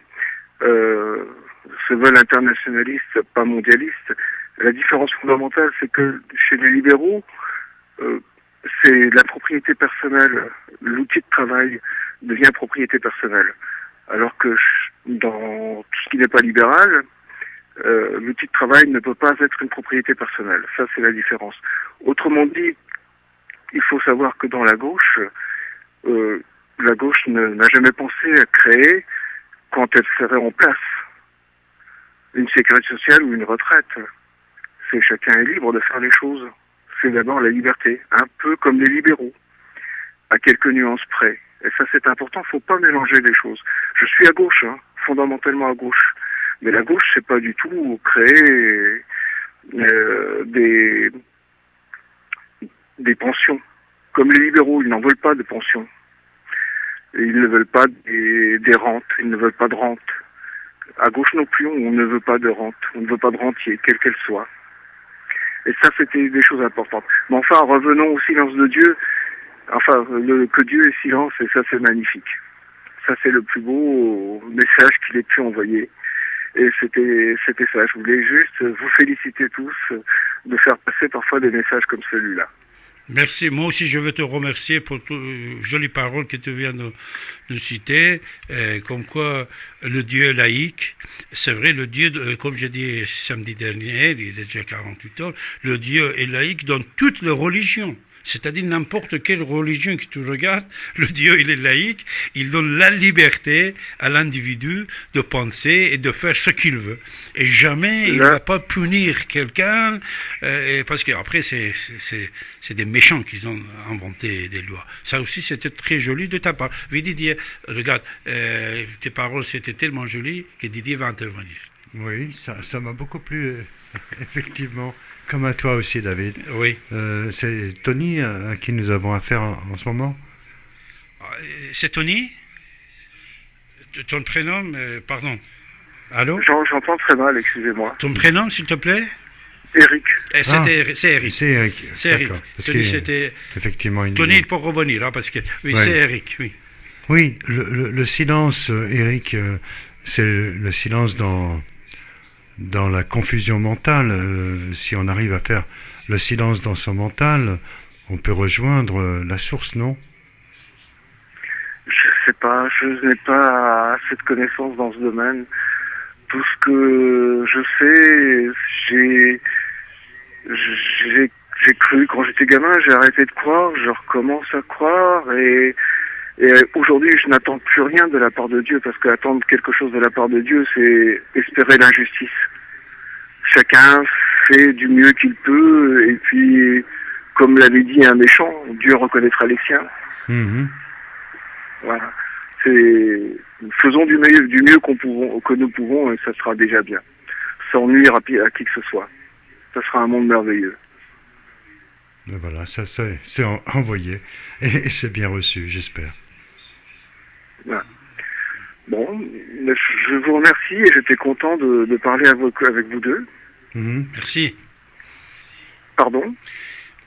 se veulent internationalistes, pas mondialistes. La différence fondamentale, c'est que chez les libéraux, c'est la propriété personnelle, l'outil de travail devient propriété personnelle. Alors que dans tout ce qui n'est pas libéral, l'outil de travail ne peut pas être une propriété personnelle. Ça, c'est la différence. Autrement dit, il faut savoir que dans la gauche n'a jamais pensé à créer, quand elle serait en place, une sécurité sociale ou une retraite. Chacun est libre de faire les choses. C'est d'abord la liberté, un peu comme les libéraux, à quelques nuances près. Et ça, c'est important, il ne faut pas mélanger les choses. Je suis à gauche, hein, fondamentalement à gauche. Mais la gauche, c'est pas du tout créer des pensions. Comme les libéraux, ils n'en veulent pas de pensions. Ils ne veulent pas des rentes, ils ne veulent pas de rente. À gauche non plus, on ne veut pas de rente, on ne veut pas de rentier, quelle qu'elle soit. Et ça, c'était des choses importantes. Mais enfin, revenons au silence de Dieu. Enfin, que Dieu est silence, et ça, c'est magnifique. Ça, c'est le plus beau message qu'il ait pu envoyer. Et c'était ça. Je voulais juste vous féliciter tous de faire passer parfois des messages comme celui-là. Merci. Moi aussi, je veux te remercier pour toutes les jolies paroles que tu viens de citer, comme quoi le Dieu est laïque. C'est vrai, le Dieu, comme j'ai dit samedi dernier, il est déjà 48 heures, le Dieu est laïque dans toutes les religions. C'est-à-dire n'importe quelle religion que tu regardes, le Dieu il est laïque, il donne la liberté à l'individu de penser et de faire ce qu'il veut. Et jamais il va pas punir quelqu'un, parce que après c'est des méchants qui ont inventé des lois. Ça aussi c'était très joli de ta part. Oui Didier, regarde, tes paroles c'était tellement joli que Didier va intervenir. Oui, ça m'a beaucoup plu, effectivement. Comme à toi aussi, David. Oui. C'est Tony à qui nous avons affaire en ce moment. C'est Tony? Ton prénom, pardon. Allô? J'entends très mal, excusez-moi. Ton prénom, s'il te plaît? Eric. C'est Eric. C'est Eric. C'est Eric. Tony, c'était effectivement une. Tony, il peut revenir, hein, parce que oui, ouais. C'est Eric, oui. Oui, le silence, Eric, c'est le silence dans la confusion mentale. Si on arrive à faire le silence dans son mental, on peut rejoindre la source, non? Je sais pas, je n'ai pas assez de connaissances dans ce domaine. Tout ce que je sais, j'ai cru quand j'étais gamin, j'ai arrêté de croire, je recommence à croire et aujourd'hui je n'attends plus rien de la part de Dieu, parce qu'attendre quelque chose de la part de Dieu, c'est espérer l'injustice. Chacun fait du mieux qu'il peut, et puis, comme l'avait dit un méchant, Dieu reconnaîtra les siens. Mmh. Voilà. Faisons du mieux que nous pouvons, et ça sera déjà bien. Sans nuire à qui que ce soit. Ça sera un monde merveilleux. Et voilà, ça c'est envoyé, et c'est bien reçu, j'espère. Voilà. Bon, je vous remercie et j'étais content de parler avec vous deux. Mmh, merci. Pardon?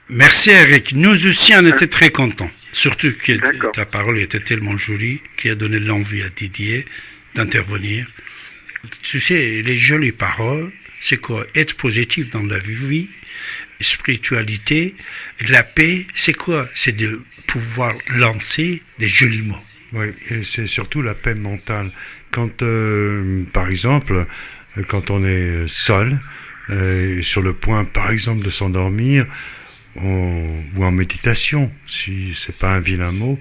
Merci Eric. Nous aussi on était très contents. Surtout que ta parole était tellement jolie qui a donné l'envie à Didier d'intervenir. Tu sais, les jolies paroles, c'est quoi? Être positif dans la vie, spiritualité, la paix, c'est quoi? C'est de pouvoir lancer des jolis mots. Oui, et c'est surtout la paix mentale. Quand, par exemple, quand on est seul, sur le point, par exemple, de s'endormir, ou en méditation, si c'est pas un vilain mot,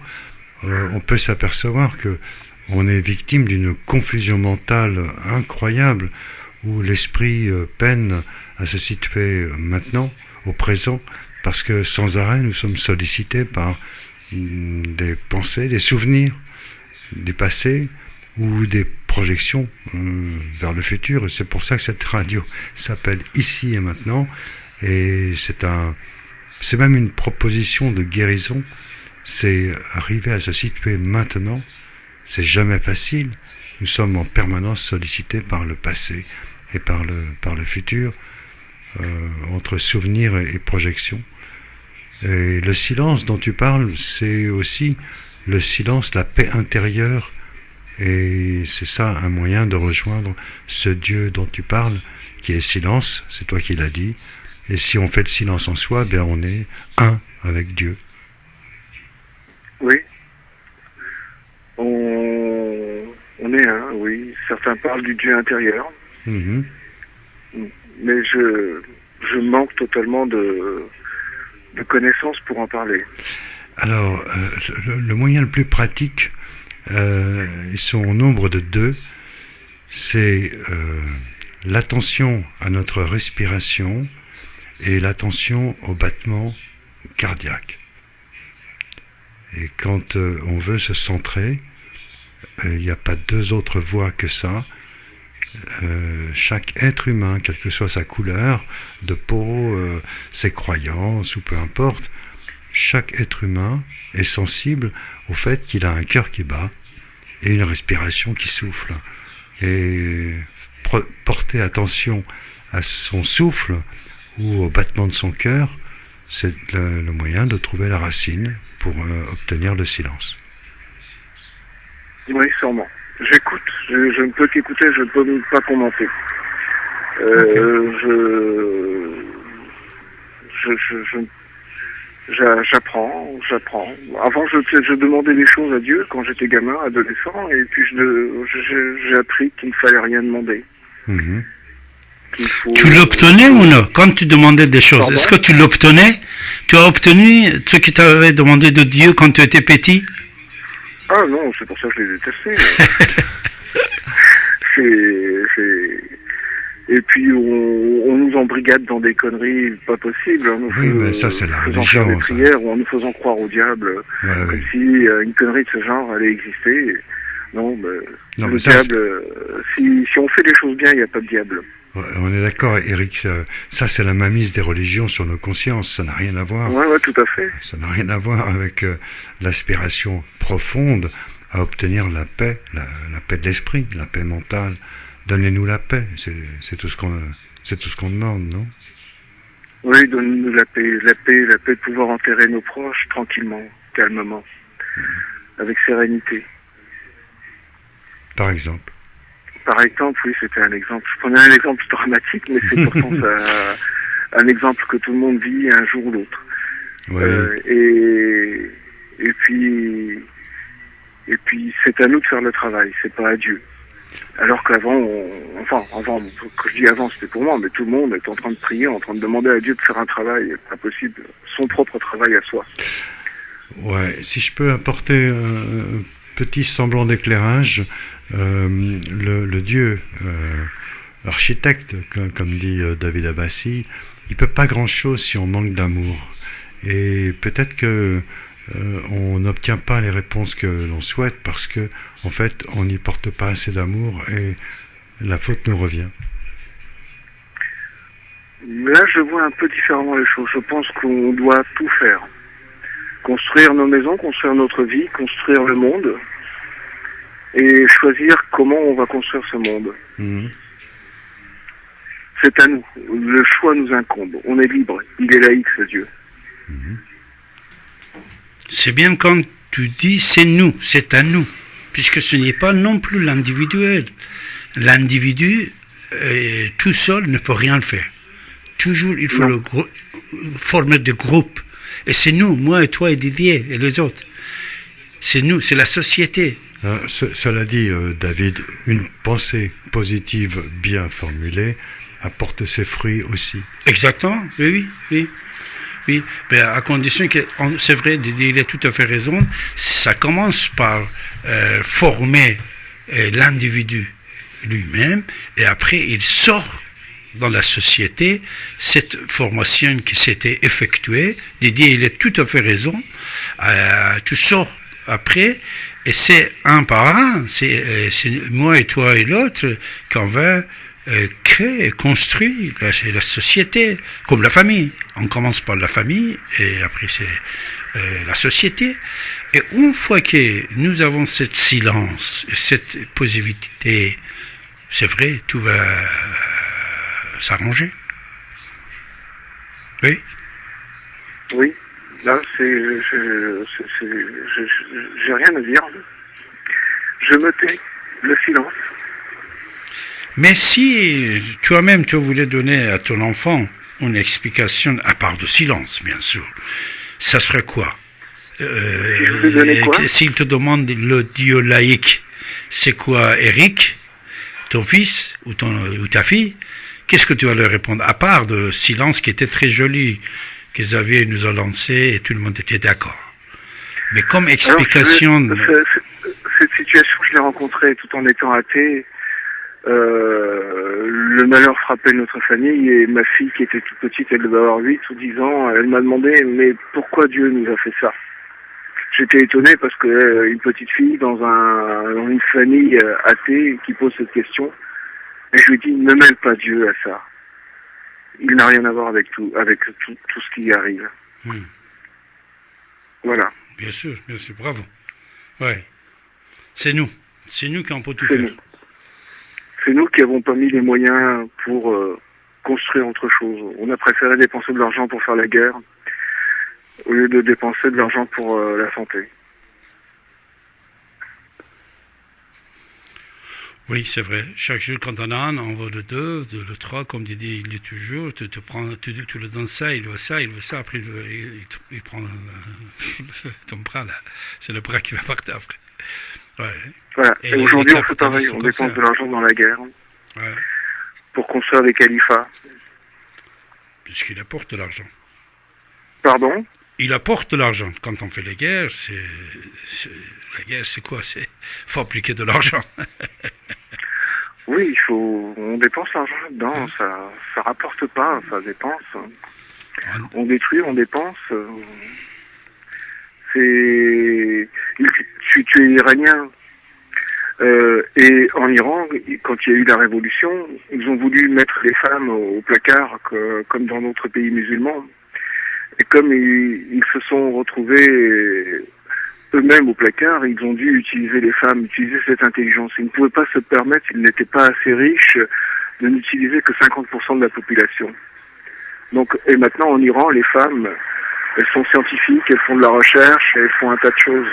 on peut s'apercevoir que on est victime d'une confusion mentale incroyable, où l'esprit peine à se situer maintenant, au présent, parce que sans arrêt, nous sommes sollicités par des pensées, des souvenirs du passé ou des projections vers le futur. Et c'est pour ça que cette radio s'appelle Ici et Maintenant. Et c'est même une proposition de guérison. C'est arriver à se situer maintenant. C'est jamais facile. Nous sommes en permanence sollicités par le passé et par le futur, entre souvenirs et projections. Et le silence dont tu parles, c'est aussi le silence, la paix intérieure. Et c'est ça un moyen de rejoindre ce Dieu dont tu parles, qui est silence, c'est toi qui l'as dit. Et si on fait le silence en soi, bien on est un avec Dieu. Oui. On est un, oui. Certains parlent du Dieu intérieur. Mmh. Mais je manque totalement de connaissances pour en parler. Alors, le moyen le plus pratique, ils sont au nombre de 2, c'est l'attention à notre respiration et l'attention au battement cardiaque. Et quand on veut se centrer, il n'y a pas 2 autres voies que ça. Chaque être humain, quelle que soit sa couleur de peau, ses croyances ou peu importe, chaque être humain est sensible au fait qu'il a un cœur qui bat et une respiration qui souffle. Et porter attention à son souffle ou au battement de son cœur, c'est le moyen de trouver la racine pour obtenir le silence. Oui, sûrement. J'écoute, je ne peux qu'écouter, je ne peux pas commenter. J'apprends. Avant, je demandais des choses à Dieu quand j'étais gamin, adolescent, et puis j'ai appris qu'il ne fallait rien demander. Mhm. Tu l'obtenais ou non? Quand tu demandais des choses, Pardon? est-ce que tu l'obtenais? Tu as obtenu ce que tu avais demandé de Dieu quand tu étais petit? Ah non, c'est pour ça que je l'ai détesté. Et puis on nous embrigade dans des conneries pas possibles. Oui, mais ça c'est la faisant faire religion. des Ça. prières ou en nous faisant croire au diable, Ouais, comme ouais. si une connerie de ce genre allait exister. Non, Non, le mais ça, diable, si on fait les choses bien, il n'y a pas de diable. Ouais, on est d'accord, Eric. Ça c'est la mainmise des religions sur nos consciences. Ça n'a rien à voir. Ouais, tout à fait. Ça n'a rien à voir avec l'aspiration profonde à obtenir la paix de l'esprit, la paix mentale. Donnez-nous la paix, c'est tout ce qu'on demande, non? Oui, donne-nous la paix de pouvoir enterrer nos proches tranquillement, calmement, avec sérénité. Par exemple. Par exemple, oui, c'était un exemple. Je prenais un exemple dramatique, mais c'est pourtant un exemple que tout le monde vit un jour ou l'autre. Ouais. Et puis c'est à nous de faire le travail, c'est pas à Dieu. Alors qu'avant, avant, que je dis avant, c'était pour moi, mais tout le monde est en train de prier, en train de demander à Dieu de faire un travail, pas possible, son propre travail à soi. Ouais, si je peux apporter un petit semblant d'éclairage, le Dieu architecte, comme dit David Abbassi, il peut pas grand-chose si on manque d'amour. Et peut-être que on n'obtient pas les réponses que l'on souhaite parce que, en fait, on n'y porte pas assez d'amour et la faute nous revient. Là, je vois un peu différemment les choses. Je pense qu'on doit tout faire. Construire nos maisons, construire notre vie, construire le monde et choisir comment on va construire ce monde. Mmh. C'est à nous. Le choix nous incombe. On est libre. Il est laïque, ce Dieu. Mmh. C'est bien quand tu dis c'est nous, c'est à nous, puisque ce n'est pas non plus l'individuel. L'individu tout seul ne peut rien faire. Toujours il faut former des groupes. Et c'est nous, moi et toi et Didier et les autres. C'est nous, c'est la société. Cela dit, David, une pensée positive bien formulée apporte ses fruits aussi. Exactement, oui. Oui, mais à condition que, c'est vrai, il a tout à fait raison, ça commence par former l'individu lui-même, et après il sort dans la société cette formation qui s'était effectuée. Didier, il a tout à fait raison, tu sors après, et c'est un par un, c'est moi et toi et l'autre qu'on va créer et construire la société, comme la famille. On commence par la famille et après c'est la société. Et une fois que nous avons cette silence, cette positivité, c'est vrai, tout va s'arranger. Oui. Oui. Là, j'ai rien à dire. Je me tais. Le silence. Mais si toi-même tu voulais donner à ton enfant une explication, à part de silence, bien sûr, ça serait quoi? S'il te demande le Dieu laïque, c'est quoi, Eric, ton fils ou ta fille? Qu'est-ce que tu vas leur répondre? À part de silence qui était très joli, que Xavier nous a lancé et tout le monde était d'accord. Mais comme explication... Alors, cette situation, je l'ai rencontrée tout en étant athée. Le malheur frappait notre famille et ma fille qui était toute petite, elle devait avoir 8 ou 10 ans, elle m'a demandé mais pourquoi Dieu nous a fait ça? J'étais étonné parce que une petite fille dans une famille athée qui pose cette question, et je lui ai dit ne mêle pas Dieu à ça. Il n'a rien à voir avec tout ce qui arrive. Voilà. Bien sûr, bravo. Ouais. C'est nous qui on peut tout faire. C'est nous qui n'avons pas mis les moyens pour construire autre chose. On a préféré dépenser de l'argent pour faire la guerre au lieu de dépenser de l'argent pour la santé. Oui, c'est vrai. Chaque jour, quand on a un, on veut le 2, le 3, comme il dit toujours, tu le donnes ça, il veut ça, après il prend ton bras là. C'est le bras qui va partir après. Ouais. Voilà. Et aujourd'hui, on fait pareil, on dépense de l'argent dans la guerre. Ouais. Pour construire des califats. Puisqu'il apporte de l'argent. Pardon ? Il apporte de l'argent. Quand on fait les guerres, la guerre, c'est quoi ? Faut appliquer de l'argent. Oui, on dépense l'argent là-dedans. Ça rapporte pas, ça dépense. On détruit, on dépense. Tu es iranien. Et en Iran, quand il y a eu la révolution, ils ont voulu mettre les femmes au placard, comme dans d'autres pays musulmans. Et comme ils se sont retrouvés eux-mêmes au placard, ils ont dû utiliser les femmes, utiliser cette intelligence. Ils ne pouvaient pas se permettre, ils n'étaient pas assez riches, de n'utiliser que 50% de la population. Donc, et maintenant, en Iran, les femmes, elles sont scientifiques, elles font de la recherche, elles font un tas de choses.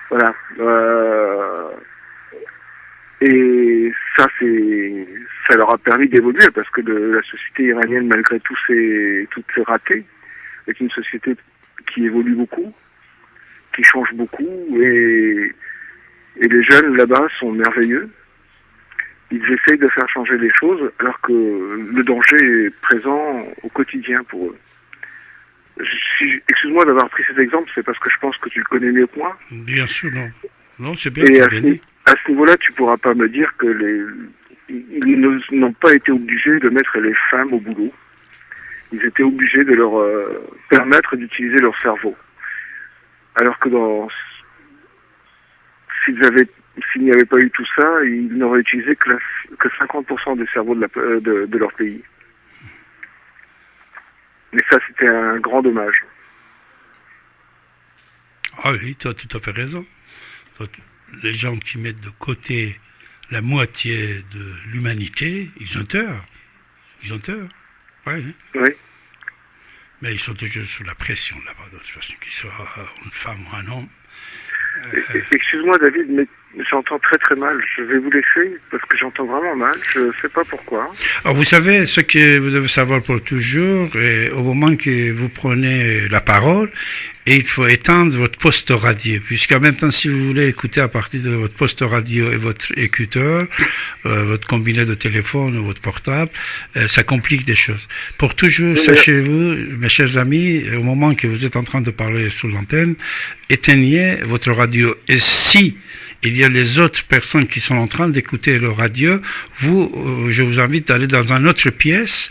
Voilà. Et ça leur a permis d'évoluer parce que la société iranienne, malgré toutes ses ratés, est une société qui évolue beaucoup, qui change beaucoup, et les jeunes là-bas sont merveilleux. Ils essayent de faire changer les choses alors que le danger est présent au quotidien pour eux. Excuse-moi d'avoir pris cet exemple, c'est parce que je pense que tu le connais mieux que moi. Bien sûr, non. Non, c'est bien. Et à ce niveau-là, tu pourras pas me dire que ils n'ont pas été obligés de mettre les femmes au boulot. Ils étaient obligés de leur permettre d'utiliser leur cerveau. Alors que s'il n'y avait pas eu tout ça, ils n'auraient utilisé que 50% des cerveaux de leur pays. Mais ça, c'était un grand dommage. Ah oui, tu as tout à fait raison. Les gens qui mettent de côté la moitié de l'humanité, ils ont tort. Ils ont tort. Ouais. Oui. Mais ils sont toujours sous la pression là-bas, de toute façon, qu'ils soient une femme ou un homme. Excuse-moi David, mais j'entends très très mal. Je vais vous laisser parce que j'entends vraiment mal. Je ne sais pas pourquoi. Alors vous savez, ce que vous devez savoir pour toujours, au moment que vous prenez la parole, et il faut éteindre votre poste radio, puisqu'en même temps, si vous voulez écouter à partir de votre poste radio et votre écouteur, votre combiné de téléphone ou votre portable, ça complique des choses. Pour toujours, sachez-vous, mes chers amis, au moment que vous êtes en train de parler sur l'antenne, éteignez votre radio. Et si il y a les autres personnes qui sont en train d'écouter le radio, je vous invite d'aller dans une autre pièce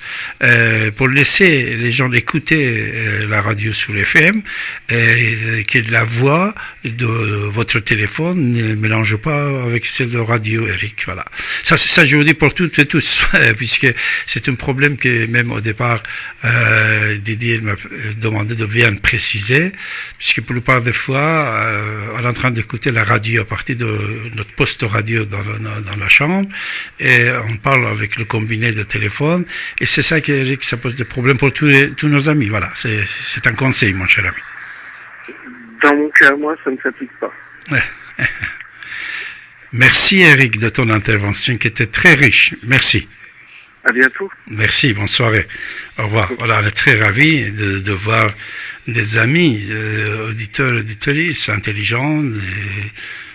pour laisser les gens écouter la radio sur l'FM, et que la voix de votre téléphone ne mélange pas avec celle de radio Eric. Voilà. Ça, c'est ça, je vous dis pour toutes et tous, puisque c'est un problème que même au départ, Didier m'a demandé de bien préciser, puisque pour la plupart des fois, on est en train d'écouter la radio à partir de notre poste radio dans la chambre, et on parle avec le combiné de téléphone, et c'est ça que ça pose des problèmes pour tous nos amis. Voilà, c'est un conseil, mon cher ami. Dans mon cas, moi, ça ne s'applique pas. Merci Eric de ton intervention qui était très riche. Merci. À bientôt. Merci, bonne soirée. Au revoir. Voilà, on est très ravis de voir des amis, auditeurs, auditrices intelligents,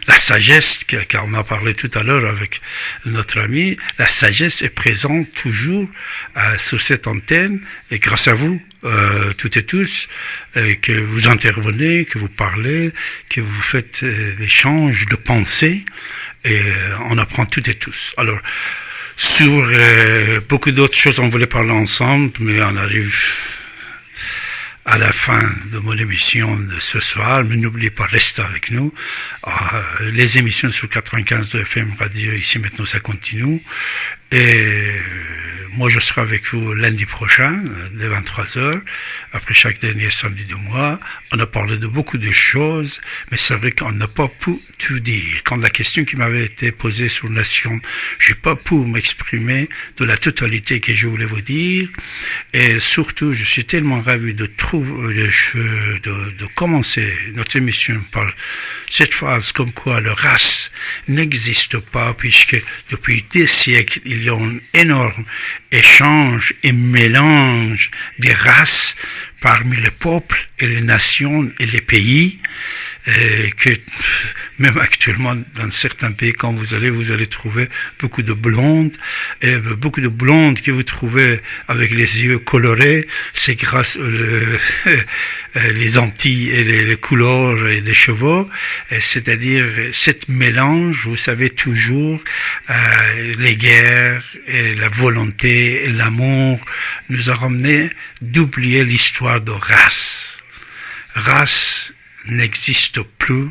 la sagesse, car on a parlé tout à l'heure avec notre ami, la sagesse est présente toujours sur cette antenne, et grâce à vous, toutes et tous, que vous intervenez, que vous parlez, que vous faites l'échange de pensées, et on apprend toutes et tous. Alors, sur beaucoup d'autres choses, on voulait parler ensemble, mais on arrive à la fin de mon émission de ce soir, mais n'oubliez pas, restez avec nous. Les émissions sur 95 de FM Radio, ici maintenant, ça continue. Et moi, je serai avec vous lundi prochain, dès 23h, après chaque dernier samedi du mois. On a parlé de beaucoup de choses, mais c'est vrai qu'on n'a pas pu tout dire. Quand la question qui m'avait été posée sur Nation, j'ai pas pu m'exprimer de la totalité que je voulais vous dire. Et surtout, je suis tellement ravi de commencer notre émission par cette phrase comme quoi le race n'existe pas, puisque depuis des siècles, il y a un énorme échange et mélange des races parmi les peuples et les nations et les pays, que même actuellement dans certains pays, quand vous allez trouver beaucoup de blondes, et beaucoup de blondes que vous trouvez avec les yeux colorés, c'est grâce les Antilles et les couleurs et les cheveux, c'est-à-dire cette mélange, vous savez toujours, les guerres et la volonté et l'amour nous a ramené d'oublier l'histoire de race. Race n'existe plus,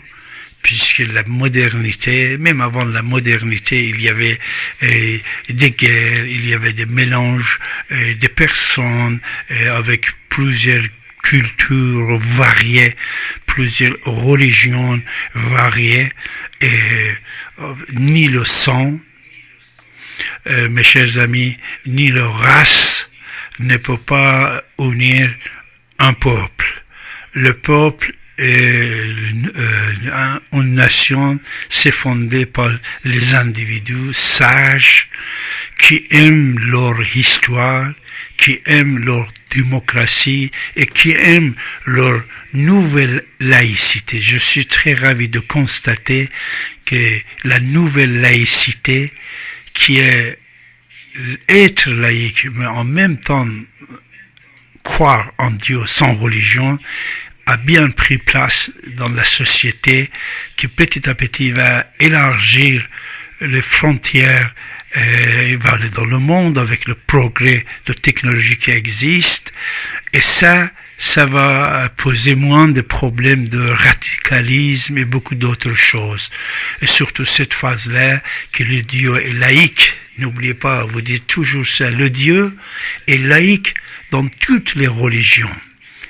puisque la modernité, même avant la modernité, il y avait des guerres, il y avait des mélanges des personnes avec plusieurs cultures variées, plusieurs religions variées, et ni le sang, mes chers amis, ni la race ne peut pas unir un peuple. Le peuple une nation, c'est fondé par les individus sages qui aiment leur histoire, qui aiment leur démocratie et qui aiment leur nouvelle laïcité. Je suis très ravi de constater que la nouvelle laïcité, qui est être laïque, mais en même temps croire en Dieu sans religion, a bien pris place dans la société, qui petit à petit va élargir les frontières et va aller dans le monde avec le progrès de technologie qui existe. Et ça va poser moins de problèmes de radicalisme et beaucoup d'autres choses. Et surtout cette phase-là, que le Dieu est laïque. N'oubliez pas, vous dites toujours ça, le Dieu est laïque dans toutes les religions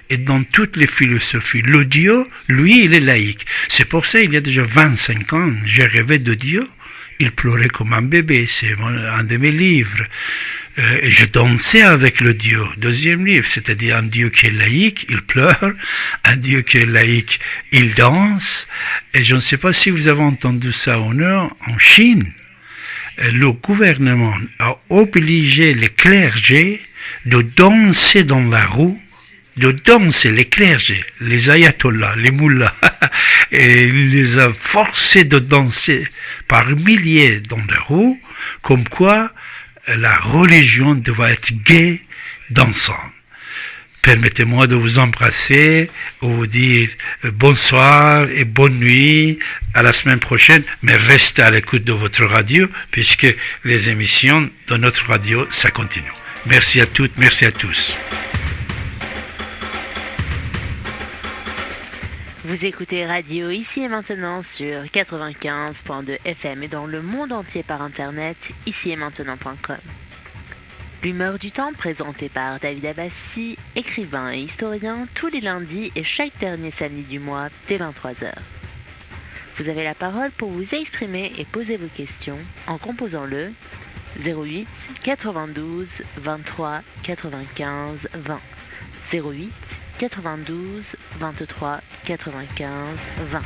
et dans toutes les philosophies. Le Dieu, lui, il est laïque. C'est pour ça, il y a déjà 25 ans, j'ai rêvé de Dieu. Il pleurait comme un bébé, c'est un de mes livres. Et je dansais avec le Dieu. Deuxième livre, c'est-à-dire un Dieu qui est laïque, il pleure. Un Dieu qui est laïque, il danse. Et je ne sais pas si vous avez entendu ça ou non, en Chine, le gouvernement a obligé les clergés de danser dans la rue, de danser, les clergés, les ayatollahs, les moullas, et il les a forcés de danser par milliers dans la rue, comme quoi la religion doit être gaie, dansante. Permettez-moi de vous embrasser, de vous dire bonsoir et bonne nuit, à la semaine prochaine, mais restez à l'écoute de votre radio, puisque les émissions de notre radio, ça continue. Merci à toutes, merci à tous. Vous écoutez Radio ici et maintenant sur 95.2 FM et dans le monde entier par internet, ici et maintenant.com. L'humeur du temps présentée par David Abbassi, écrivain et historien, tous les lundis et chaque dernier samedi du mois dès 23h. Vous avez la parole pour vous exprimer et poser vos questions en composant le 08 92 23 95 20. 08 92 23 95 20.